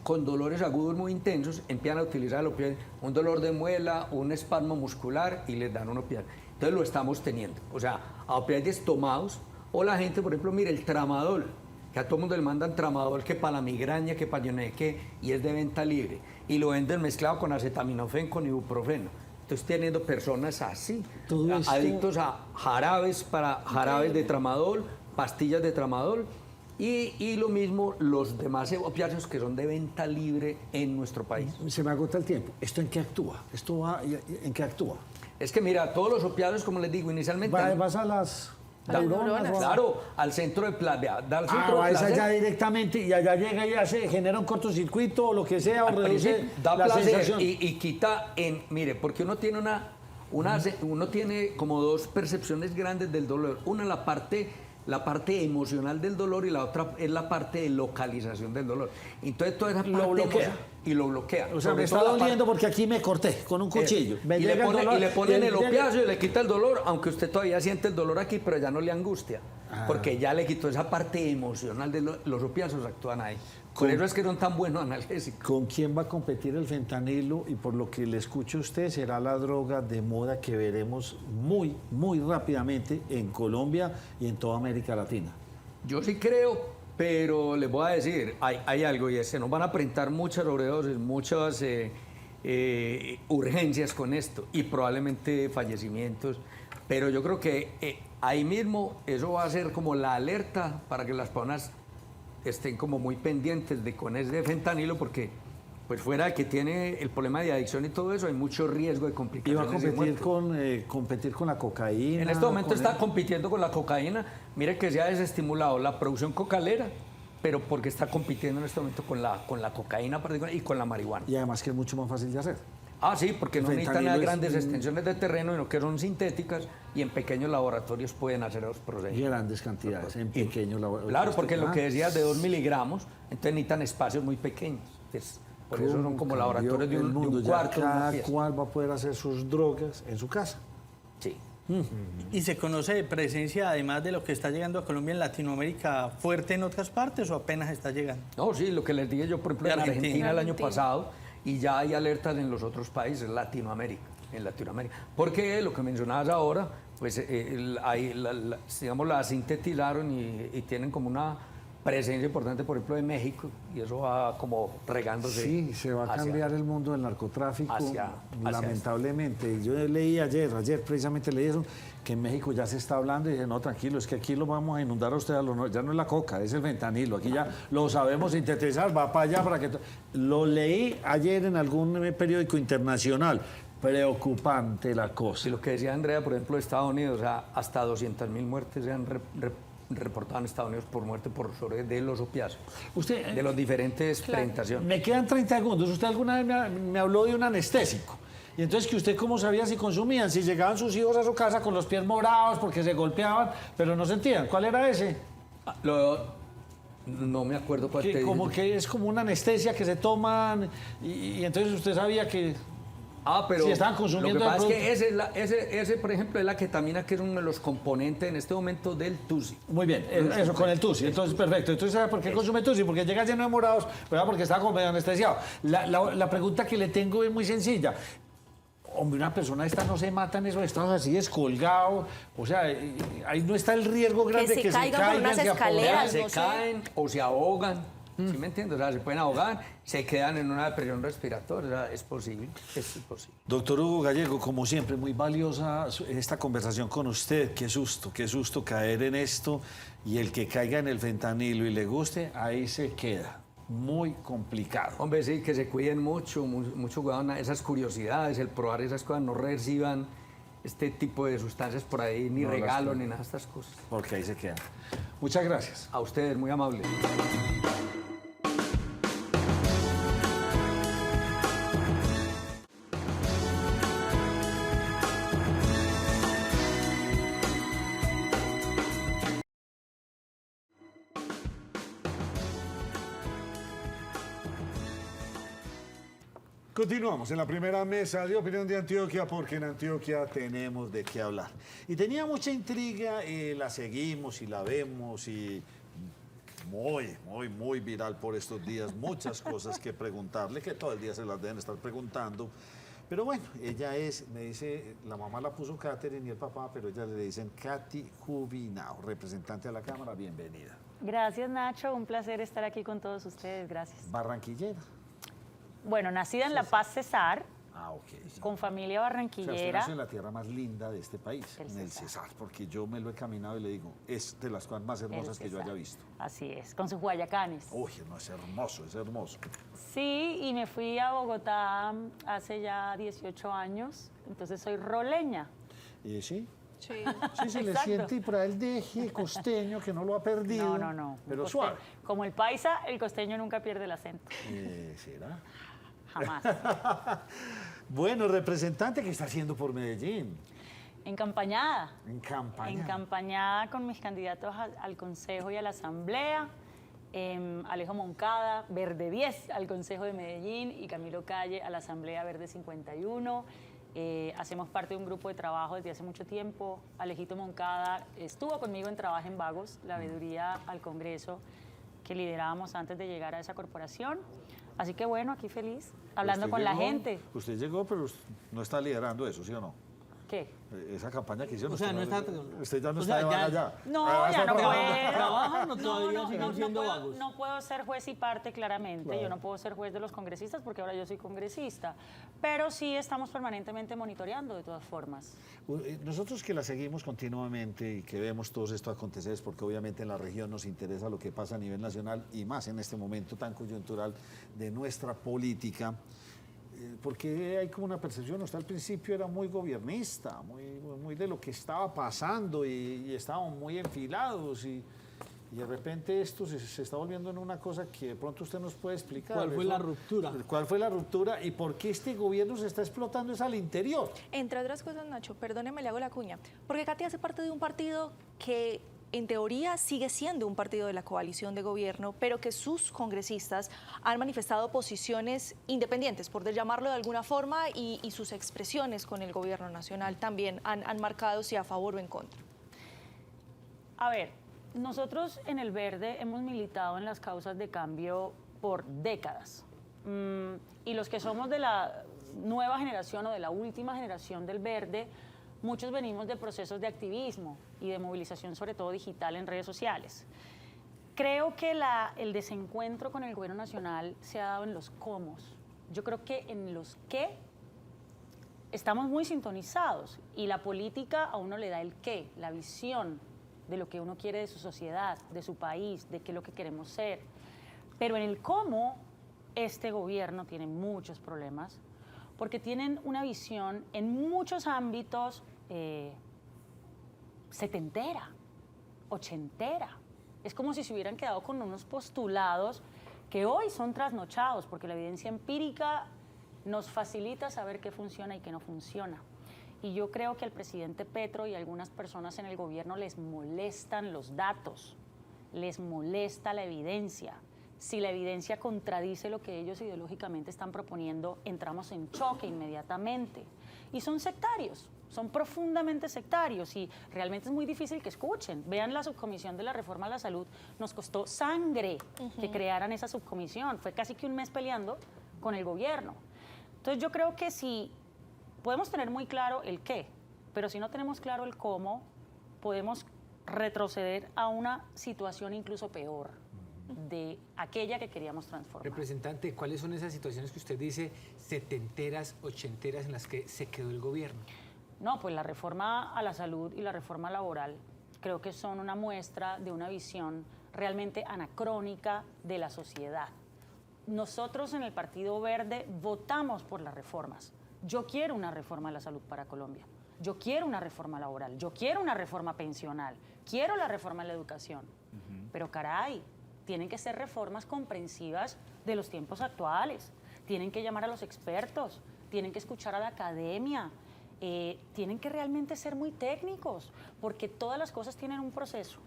con dolores agudos muy intensos, empiezan a utilizar el opioide, un dolor de muela, un espasmo muscular y les dan un opioide. Entonces lo estamos teniendo, o sea, a opioides tomados, o la gente, por ejemplo, mire, el tramadol, que a todo el mundo le mandan tramadol que para la migraña, que para yo no sé qué, y es de venta libre, y lo venden mezclado con acetaminofén, con ibuprofeno. Entonces teniendo personas así, adictos a jarabes, jarabes de tramadol, pastillas de tramadol, y lo mismo los demás opiáceos que son de venta libre en nuestro país. Se me agota el tiempo. ¿Esto en qué actúa? ¿En qué actúa? Es que mira, todos los opiáceos, como les digo, inicialmente... ¿Vas a las neuronas? Claro, al centro de placer. Vas allá directamente y allá llega y genera un cortocircuito o lo que sea, o reduce da la placer sensación. y quita mire, porque uno tiene uno tiene como dos percepciones grandes del dolor. Una, la parte emocional del dolor, y la otra es la parte de localización del dolor. Entonces toda esa parte Lo bloquea. Y lo bloquea. O sea, me está doliendo porque aquí me corté con un cuchillo. Y le ponen el opiáceo y le quita el dolor, aunque usted todavía siente el dolor aquí, pero ya no le angustia. Porque ya le quitó esa parte emocional de los opiáceos, actúan ahí. Por eso es que son tan buenos analgésicos. ¿Con quién va a competir el fentanilo? Y por lo que le escucho a usted, será la droga de moda que veremos muy, muy rápidamente en Colombia y en toda América Latina. Yo sí creo, pero les voy a decir, hay algo, y es que nos van a presentar muchas sobredosis, muchas urgencias con esto, y probablemente fallecimientos. Pero yo creo que ahí mismo eso va a ser como la alerta para que las personas estén como muy pendientes de con ese fentanilo, porque pues fuera de que tiene el problema de adicción y todo eso, hay mucho riesgo de ¿Y complicaciones. va a competir con la cocaína? En este momento está compitiendo con la cocaína. Mire que se ha desestimulado la producción cocalera, pero porque está compitiendo en este momento con la cocaína particular y con la marihuana. Y además que es mucho más fácil de hacer. Ah, sí, porque no necesitan fentanilo grandes extensiones de terreno, sino que son sintéticas y en pequeños laboratorios pueden hacer los procesos. Grandes cantidades, en pequeños laboratorios. Claro, porque lo que decías de 2 miligramos, entonces necesitan espacios muy pequeños. Entonces, por eso son como laboratorios de un cuarto. Cada cual va a poder hacer sus drogas en su casa. Sí. ¿Y se conoce de presencia, además de lo que está llegando a Colombia, en Latinoamérica, fuerte en otras partes o apenas está llegando? No, sí, lo que les dije yo, por ejemplo, en Argentina el año pasado, y ya hay alertas en los otros países, en Latinoamérica. Porque lo que mencionabas ahora, pues digamos, la sintetizaron y tienen como una presencia importante, por ejemplo, de México, y eso va como regándose. Sí, se va a cambiar el mundo del narcotráfico, lamentablemente. esto. Yo leí ayer precisamente leí eso, que en México ya se está hablando, y dije, no, tranquilo, es que aquí lo vamos a inundar a usted, ya no es la coca, es el fentanilo, aquí ya lo sabemos sintetizar, va para allá para que... Lo leí ayer en algún periódico internacional. Preocupante la cosa. Y lo que decía Andrea, por ejemplo, de Estados Unidos, o sea, hasta 200.000 muertes se han reportado en Estados Unidos por muerte de los opiáceos. Usted, de los diferentes presentaciones. Me quedan 30 segundos. Usted alguna vez me habló de un anestésico. Y entonces, que usted cómo sabía si consumían, si llegaban sus hijos a su casa con los pies morados porque se golpeaban, pero no sentían. ¿Cuál era ese? No me acuerdo cuál te como dije. que es como una anestesia que se toman y entonces usted sabía que... pero si estaban consumiendo lo que pasa es que ese, por ejemplo, es la ketamina, que es uno de los componentes en este momento del TUSI. Muy bien, eso con el TUSI. Entonces, perfecto. Entonces, ¿sabe por qué consume TUSI? Porque llega lleno de morados, ¿verdad? Porque está como medio anestesiado. La pregunta que le tengo es muy sencilla. Hombre, una persona esta no se mata en esos estados así descolgado. O sea, ahí no está el riesgo grande que se caigan por unas escaleras, se caen o se ahogan. ¿Sí me entiendes? O sea, se pueden ahogar, se quedan en una depresión respiratoria. O sea, es posible. Doctor Hugo Gallego, como siempre, muy valiosa esta conversación con usted. Qué susto caer en esto. Y el que caiga en el fentanilo y le guste, ahí se queda. Muy complicado. Hombre, sí, que se cuiden mucho cuidado, esas curiosidades, el probar esas cosas, no reciban este tipo de sustancias por ahí, ni regalo, ni nada de estas cosas. Porque ahí se quedan. Muchas gracias. A ustedes, muy amables. Continuamos en la primera mesa de opinión de Antioquia, porque en Antioquia tenemos de qué hablar. Y tenía mucha intriga, la seguimos y la vemos y muy viral por estos días. Muchas cosas que preguntarle, que todo el día se las deben estar preguntando. Pero bueno, ella es, me dice, la mamá la puso Catherine y el papá, pero ella le dicen Katy Jubinao, representante a la Cámara, bienvenida. Gracias, Nacho, un placer estar aquí con todos ustedes, gracias. Barranquillera. Bueno, nacida en La Paz, Cesar, con familia O sea, usted barranquillera. nació en la tierra más linda de este país, en el Cesar, porque yo me lo he caminado y le digo, es de las cosas más hermosas que yo haya visto. Así es, con sus guayacanes. Uy, no, es hermoso, es hermoso. Sí, y me fui a Bogotá hace ya 18 años, entonces soy roleña. ¿Sí? Sí, Sí, se le exacto. siente y por ahí el deje costeño que no lo ha perdido. No. Pero Un suave. costeño. Como el paisa, el costeño nunca pierde el acento. ¿Será? Jamás. Bueno, representante, ¿qué está haciendo por Medellín? Encampañada. Encampañada. Con mis candidatos al Consejo y a la Asamblea. Alejo Moncada, Verde 10 al Consejo de Medellín y Camilo Calle a la Asamblea Verde 51. Hacemos parte de un grupo de trabajo desde hace mucho tiempo. Alejito Moncada estuvo conmigo en Trabaja en Vagos, la veeduría al Congreso que liderábamos antes de llegar a esa corporación. Así que bueno, aquí feliz, hablando Usted con la llegó, gente. Usted llegó, pero no está liderando eso, ¿sí o no? ¿Qué? Esa campaña que hicieron. O sea, usted no está... Usted ya no o está sea, de ya- bala allá. No, Ah, ya está no puedo. trabajando. ¿Trabajan o todavía siguen siendo puedo, vagos? no puedo ser juez y parte, claramente. Claro. Yo no puedo ser juez de los congresistas porque ahora yo soy congresista. Pero sí estamos permanentemente monitoreando, de todas formas. Nosotros que la seguimos continuamente y que vemos todos estos aconteceres, porque obviamente en la región nos interesa lo que pasa a nivel nacional y más en este momento tan coyuntural de nuestra política, porque hay como una percepción, usted al principio era muy gobiernista, muy de lo que estaba pasando y estábamos muy enfilados y de repente esto se está volviendo en una cosa que de pronto usted nos puede explicar. ¿Cuál fue la ruptura? ¿Cuál fue la ruptura y por qué este gobierno se está explotando es al interior? Entre otras cosas, Nacho, perdóneme, le hago la cuña, porque Katy hace parte de un partido que en teoría sigue siendo un partido de la coalición de gobierno, pero que sus congresistas han manifestado posiciones independientes, por llamarlo de alguna forma, y sus expresiones con el gobierno nacional también han marcado si a favor o en contra. A ver, nosotros en el Verde hemos militado en las causas de cambio por décadas. Y los que somos de la nueva generación o de la última generación del Verde, muchos venimos de procesos de activismo y de movilización, sobre todo digital, en redes sociales. Creo que el desencuentro con el gobierno nacional se ha dado en los cómo. Yo creo que en los qué estamos muy sintonizados y la política a uno le da el qué, la visión de lo que uno quiere de su sociedad, de su país, de qué es lo que queremos ser. Pero en el cómo, este gobierno tiene muchos problemas porque tienen una visión en muchos ámbitos setentera, ochentera. Es como si se hubieran quedado con unos postulados que hoy son trasnochados, porque la evidencia empírica nos facilita saber qué funciona y qué no funciona. Y yo creo que al presidente Petro y a algunas personas en el gobierno les molestan los datos, les molesta la evidencia. Si la evidencia contradice lo que ellos ideológicamente están proponiendo, entramos en choque inmediatamente. Y son sectarios, son profundamente sectarios y realmente es muy difícil que escuchen. Vean la subcomisión de la reforma a la salud, nos costó sangre que crearan esa subcomisión. Fue casi que un mes peleando con el gobierno. Entonces yo creo que si podemos tener muy claro el qué, pero si no tenemos claro el cómo, podemos retroceder a una situación incluso peor de aquella que queríamos transformar. Representante, ¿cuáles son esas situaciones que usted dice setenteras, ochenteras en las que se quedó el gobierno? No, pues la reforma a la salud y la reforma laboral creo que son una muestra de una visión realmente anacrónica de la sociedad. Nosotros en el Partido Verde votamos por las reformas. Yo quiero una reforma a la salud para Colombia. Yo quiero una reforma laboral. Yo quiero una reforma pensional. Quiero la reforma a la educación. Pero caray, tienen que ser reformas comprensivas de los tiempos actuales. Tienen que llamar a los expertos. Tienen que escuchar a la academia. Tienen que realmente ser muy técnicos, porque todas las cosas tienen un proceso.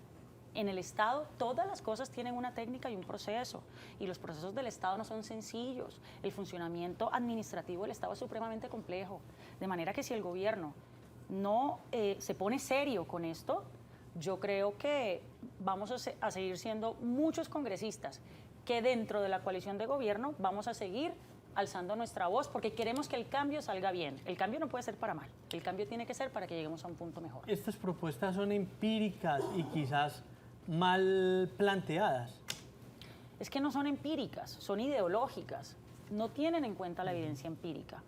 En el Estado todas las cosas tienen una técnica y un proceso, y los procesos del Estado no son sencillos. El funcionamiento administrativo del Estado es supremamente complejo, de manera que si el gobierno no se pone serio con esto, yo creo que vamos a seguir siendo muchos congresistas que dentro de la coalición de gobierno vamos a seguir alzando nuestra voz porque queremos que el cambio salga bien. El cambio no puede ser para mal, el cambio tiene que ser para que lleguemos a un punto mejor. Estas propuestas son empíricas y quizás mal planteadas. Es que no son empíricas, son ideológicas, no tienen en cuenta la evidencia empírica.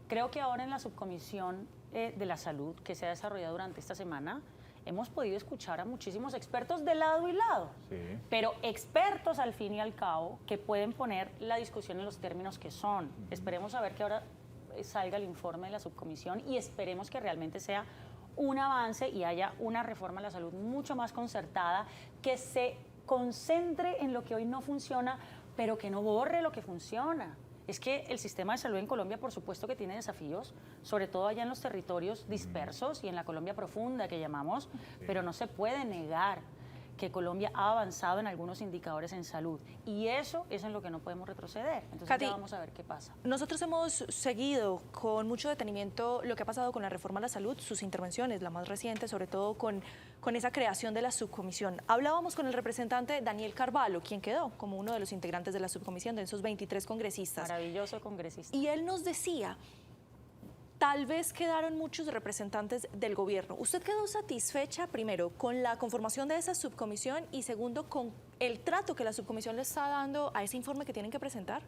Creo que ahora en la subcomisión de la salud que se ha desarrollado durante esta semana, hemos podido escuchar a muchísimos expertos de lado y lado, pero expertos al fin y al cabo que pueden poner la discusión en los términos que son. Esperemos a ver que ahora salga el informe de la subcomisión y esperemos que realmente sea un avance y haya una reforma a la salud mucho más concertada, que se concentre en lo que hoy no funciona, pero que no borre lo que funciona. Es que el sistema de salud en Colombia, por supuesto que tiene desafíos, sobre todo allá en los territorios dispersos y en la Colombia profunda que llamamos, pero no se puede negar que Colombia ha avanzado en algunos indicadores en salud y eso es en lo que no podemos retroceder. Entonces Katy, ya vamos a ver qué pasa. Nosotros hemos seguido con mucho detenimiento lo que ha pasado con la reforma a la salud, sus intervenciones, la más reciente, sobre todo con esa creación de la subcomisión. Hablábamos con el representante Daniel Carvalho, quien quedó como uno de los integrantes de la subcomisión, de esos 23 congresistas. Maravilloso congresista. Y él nos decía, tal vez quedaron muchos representantes del gobierno. ¿Usted quedó satisfecha, primero, con la conformación de esa subcomisión y, segundo, con el trato que la subcomisión le está dando a ese informe que tienen que presentar?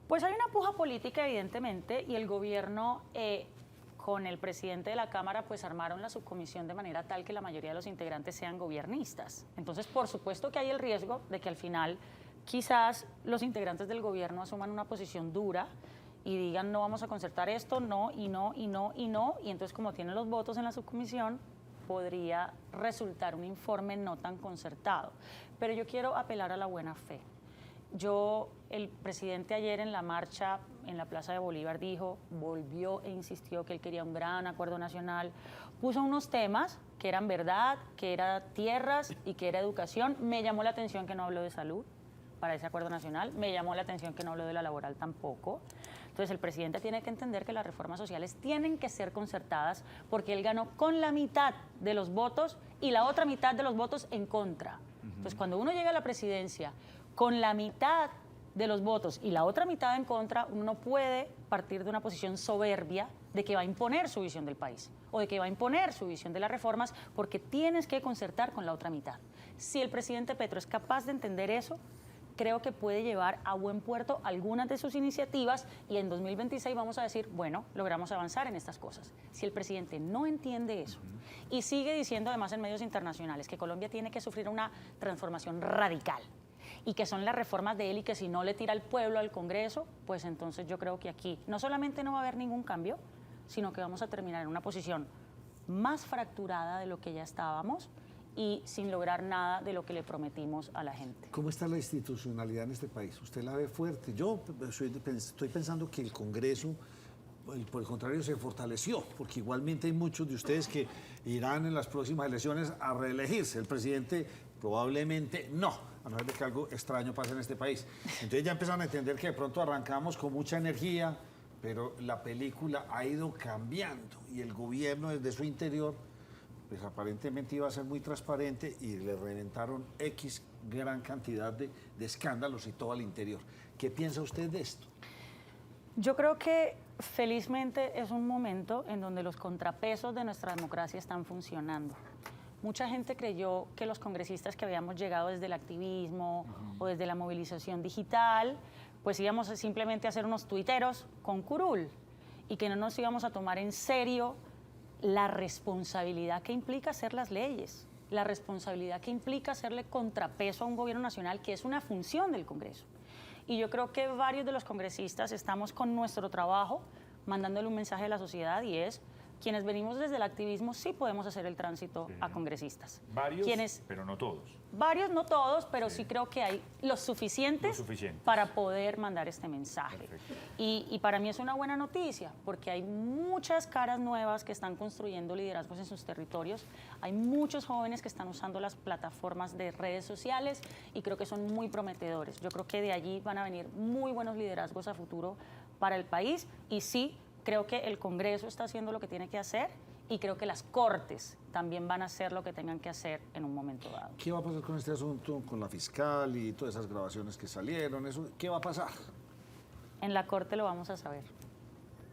Pues hay una puja política, evidentemente, y el gobierno, con el presidente de la Cámara, pues armaron la subcomisión de manera tal que la mayoría de los integrantes sean gobiernistas. Entonces, por supuesto que hay el riesgo de que al final quizás los integrantes del gobierno asuman una posición dura y digan no vamos a concertar esto, no, y no, y no, y no, y entonces como tienen los votos en la subcomisión, podría resultar un informe no tan concertado. Pero yo quiero apelar a la buena fe. El presidente ayer en la marcha en la Plaza de Bolívar volvió e insistió que él quería un gran acuerdo nacional, puso unos temas que eran verdad, que eran tierras y que era educación. Me llamó la atención que no habló de salud para ese acuerdo nacional, me llamó la atención que no habló de la laboral tampoco. Entonces el presidente tiene que entender que las reformas sociales tienen que ser concertadas porque él ganó con la mitad de los votos y la otra mitad de los votos en contra. Entonces cuando uno llega a la presidencia con la mitad de los votos y la otra mitad en contra, uno no puede partir de una posición soberbia de que va a imponer su visión del país o de que va a imponer su visión de las reformas, porque tienes que concertar con la otra mitad. Si el presidente Petro es capaz de entender eso, creo que puede llevar a buen puerto algunas de sus iniciativas y en 2026 vamos a decir, bueno, logramos avanzar en estas cosas. Si el presidente no entiende eso y sigue diciendo además en medios internacionales que Colombia tiene que sufrir una transformación radical y que son las reformas de él y que si no le tira al pueblo al Congreso, pues entonces yo creo que aquí no solamente no va a haber ningún cambio, sino que vamos a terminar en una posición más fracturada de lo que ya estábamos y sin lograr nada de lo que le prometimos a la gente. ¿Cómo está la institucionalidad en este país? ¿Usted la ve fuerte? Yo estoy pensando que el Congreso, por el contrario, se fortaleció, porque igualmente hay muchos de ustedes que irán en las próximas elecciones a reelegirse. El presidente probablemente no, a no ser de que algo extraño pase en este país. Entonces ya empezaron a entender que de pronto arrancamos con mucha energía, pero la película ha ido cambiando y el gobierno desde su interior pues aparentemente iba a ser muy transparente y le reventaron X gran cantidad de escándalos y todo al interior. ¿Qué piensa usted de esto? Yo creo que felizmente es un momento en donde los contrapesos de nuestra democracia están funcionando. Mucha gente creyó que los congresistas que habíamos llegado desde el activismo o desde la movilización digital, pues íbamos simplemente a hacer unos tuiteros con curul y que no nos íbamos a tomar en serio la responsabilidad que implica hacer las leyes, la responsabilidad que implica hacerle contrapeso a un gobierno nacional, que es una función del Congreso. Y yo creo que varios de los congresistas estamos con nuestro trabajo mandándole un mensaje a la sociedad y es, quienes venimos desde el activismo sí podemos hacer el tránsito a congresistas. Varios, pero no todos. Varios, no todos, pero sí creo que hay los suficientes para poder mandar este mensaje. Y para mí es una buena noticia, porque hay muchas caras nuevas que están construyendo liderazgos en sus territorios. Hay muchos jóvenes que están usando las plataformas de redes sociales y creo que son muy prometedores. Yo creo que de allí van a venir muy buenos liderazgos a futuro para el país y sí, creo que el Congreso está haciendo lo que tiene que hacer y creo que las Cortes también van a hacer lo que tengan que hacer en un momento dado. ¿Qué va a pasar con este asunto, con la fiscal y todas esas grabaciones que salieron? ¿Qué va a pasar? En la corte lo vamos a saber.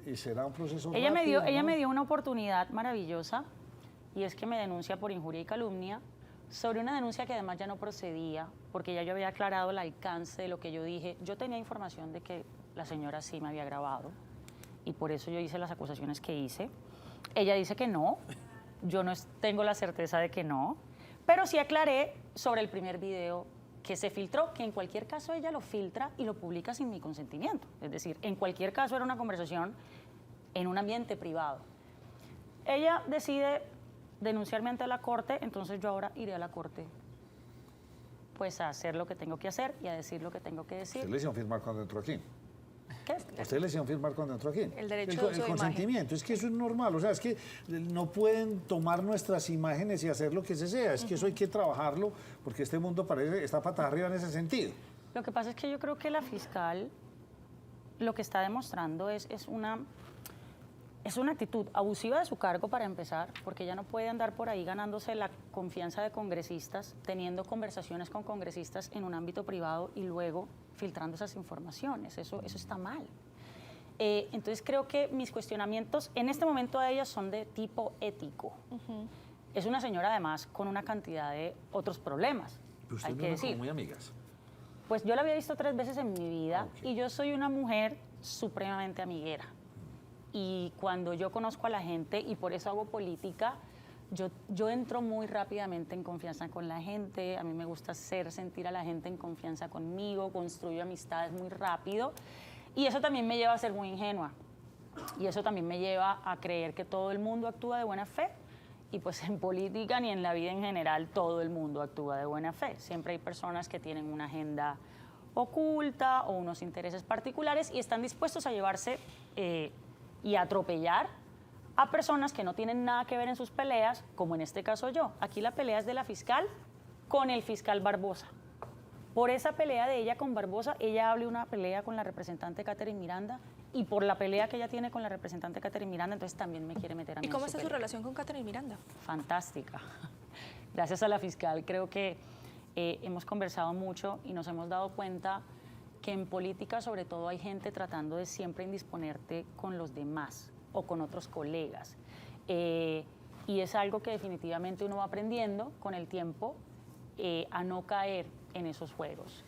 ¿Y será un proceso Ella rápido, me dio una oportunidad maravillosa, y es que me denuncia por injuria y calumnia sobre una denuncia que además ya no procedía, porque ya yo había aclarado el alcance de lo que yo dije. Yo tenía información de que la señora sí me había grabado, y por eso yo hice las acusaciones que hice. Ella dice que no, yo no tengo la certeza de que no, pero sí aclaré sobre el primer video que se filtró, que en cualquier caso ella lo filtra y lo publica sin mi consentimiento. Es decir, en cualquier caso era una conversación en un ambiente privado. Ella decide denunciarme ante la corte, entonces yo ahora iré a la corte pues a hacer lo que tengo que hacer y a decir lo que tengo que decir. ¿Usted le hicieron firmar cuando entró aquí? ¿Qué? ¿Usted le hicieron firmar cuando entró aquí? El derecho de uso de consentimiento, es que eso es normal, o sea, es que no pueden tomar nuestras imágenes y hacer lo que se sea, es que eso hay que trabajarlo, porque este mundo está patas arriba en ese sentido. Lo que pasa es que yo creo que la fiscal lo que está demostrando es una actitud abusiva de su cargo, para empezar, porque ella no puede andar por ahí ganándose la confianza de congresistas, teniendo conversaciones con congresistas en un ámbito privado y luego filtrando esas informaciones. Eso está mal. Entonces creo que mis cuestionamientos en este momento a ella son de tipo ético. Es una señora además con una cantidad de otros problemas. Pero hay ustedes que no eran decir. como muy amigas. Pues yo la había visto 3 veces en mi vida y yo soy una mujer supremamente amiguera. Y cuando yo conozco a la gente, y por eso hago política, yo entro muy rápidamente en confianza con la gente. A mí me gusta hacer sentir a la gente en confianza conmigo, construyo amistades muy rápido. Y eso también me lleva a ser muy ingenua. Y eso también me lleva a creer que todo el mundo actúa de buena fe. Y pues en política ni en la vida en general todo el mundo actúa de buena fe. Siempre hay personas que tienen una agenda oculta o unos intereses particulares y están dispuestos a llevarse y a atropellar a personas que no tienen nada que ver en sus peleas, como en este caso yo. Aquí la pelea es de la fiscal con el fiscal Barbosa. Por esa pelea de ella con Barbosa, ella abre una pelea con la representante Catherine Miranda, y por la pelea que ella tiene con la representante Catherine Miranda, entonces también me quiere meter a mí. ¿Y cómo en está su relación con Catherine Miranda? Fantástica. Gracias a la fiscal creo que hemos conversado mucho y nos hemos dado cuenta que en política sobre todo hay gente tratando de siempre indisponerte con los demás o con otros colegas. Y es algo que definitivamente uno va aprendiendo con el tiempo a no caer en esos juegos.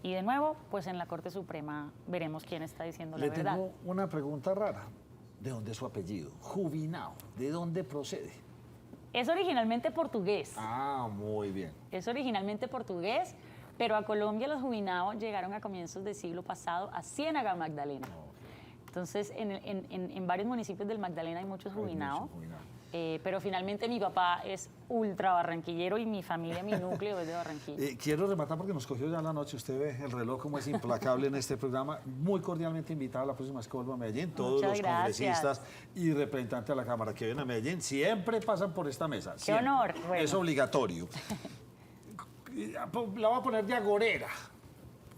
Y de nuevo, pues en la Corte Suprema veremos quién está diciendo la verdad. Le tengo una pregunta rara. ¿De dónde es su apellido? Jubinao. ¿De dónde procede? Es originalmente portugués. Ah, muy bien. Es originalmente portugués, pero a Colombia los Jubinaos llegaron a comienzos del siglo pasado a Ciénaga Magdalena. Entonces, en varios municipios del Magdalena hay muchos Jubinaos. Pero finalmente mi papá es ultra barranquillero y mi familia, mi núcleo es de Barranquilla. Quiero rematar porque nos cogió ya la noche. Usted ve el reloj como es implacable en este programa. Muy cordialmente invitada a la próxima vez que vuelva a Medellín. Todos los congresistas y representantes de la Cámara que ven a Medellín siempre pasan por esta mesa. ¡Qué siempre. honor! Bueno. Es obligatorio. La voy a poner de agorera.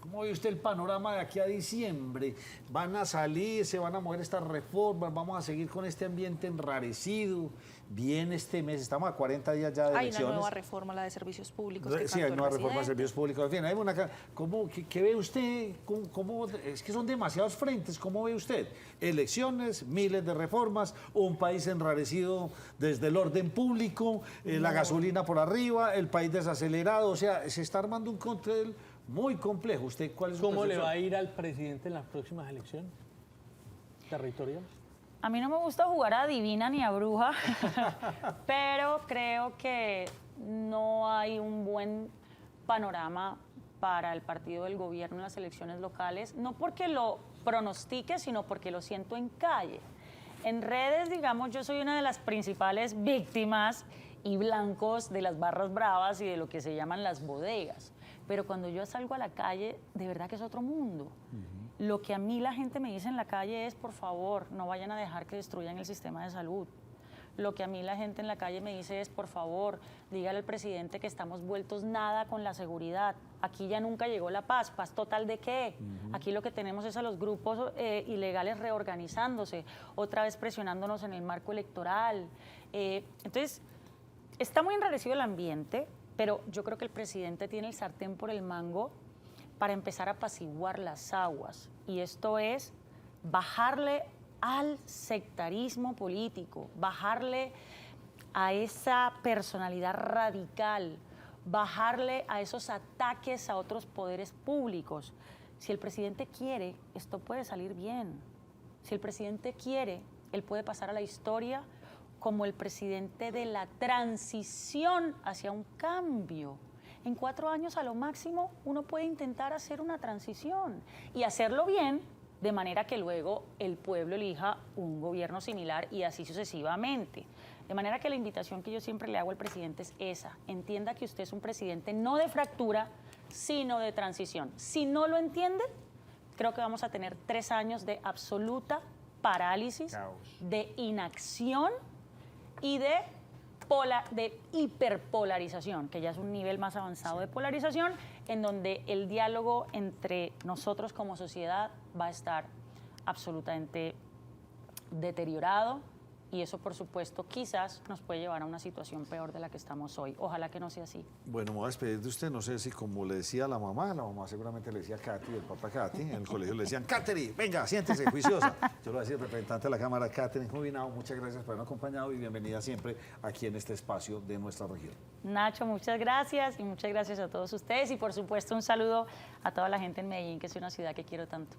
¿Cómo ve usted el panorama de aquí a diciembre? Van a salir, se van a mover estas reformas, vamos a seguir con este ambiente enrarecido. Viene este mes, estamos a 40 días ya de elecciones. Hay una nueva reforma, la de servicios públicos. Sí, hay nueva reforma de servicios públicos. En fin, hay una, ¿qué ve usted? Es que son demasiados frentes. ¿Cómo ve usted? Elecciones, miles de reformas, un país enrarecido desde el orden público, la gasolina por arriba, el país desacelerado. O sea, se está armando un cóctel muy complejo. ¿Usted cuál es su ¿Cómo le percepción? va a ir al presidente en las próximas elecciones territoriales? A mí no me gusta jugar a adivina ni a bruja, pero creo que no hay un buen panorama para el partido del gobierno en las elecciones locales, no porque lo pronostique, sino porque lo siento en calle. En redes, digamos, yo soy una de las principales víctimas y blancos de las barras bravas y de lo que se llaman las bodegas. Pero cuando yo salgo a la calle, de verdad que es otro mundo. Lo que a mí la gente me dice en la calle es, por favor, no vayan a dejar que destruyan el sistema de salud. Lo que a mí la gente en la calle me dice es, por favor, dígale al presidente que estamos vueltos nada con la seguridad. Aquí ya nunca llegó la paz. ¿Paz total de qué? Aquí lo que tenemos es a los grupos ilegales reorganizándose, otra vez presionándonos en el marco electoral. Entonces, Está muy enrarecido el ambiente, pero yo creo que el presidente tiene el sartén por el mango para empezar a apaciguar las aguas. Y esto es bajarle al sectarismo político, bajarle a esa personalidad radical, bajarle a esos ataques a otros poderes públicos. Si el presidente quiere, esto puede salir bien. Si el presidente quiere, él puede pasar a la historia como el presidente de la transición hacia un cambio. En 4 años a lo máximo uno puede intentar hacer una transición y hacerlo bien, de manera que luego el pueblo elija un gobierno similar y así sucesivamente. De manera que la invitación que yo siempre le hago al presidente es esa: entienda que usted es un presidente no de fractura, sino de transición. Si no lo entiende, creo que vamos a tener 3 años de absoluta parálisis, de inacción y de hiperpolarización, que ya es un nivel más avanzado de polarización, en donde el diálogo entre nosotros como sociedad va a estar absolutamente deteriorado, y eso, por supuesto, quizás nos puede llevar a una situación peor de la que estamos hoy. Ojalá que no sea así. Bueno, me voy a despedir de usted. No sé si, como le decía la mamá seguramente le decía Katy, el papá Katy, en el colegio le decían: Katherine, venga, siéntese, juiciosa. Yo lo decía el representante de la Cámara, Katherine Jubinao, muchas gracias por habernos acompañado y bienvenida siempre aquí en este espacio de nuestra región. Nacho, muchas gracias, y muchas gracias a todos ustedes, y por supuesto un saludo a toda la gente en Medellín, que es una ciudad que quiero tanto.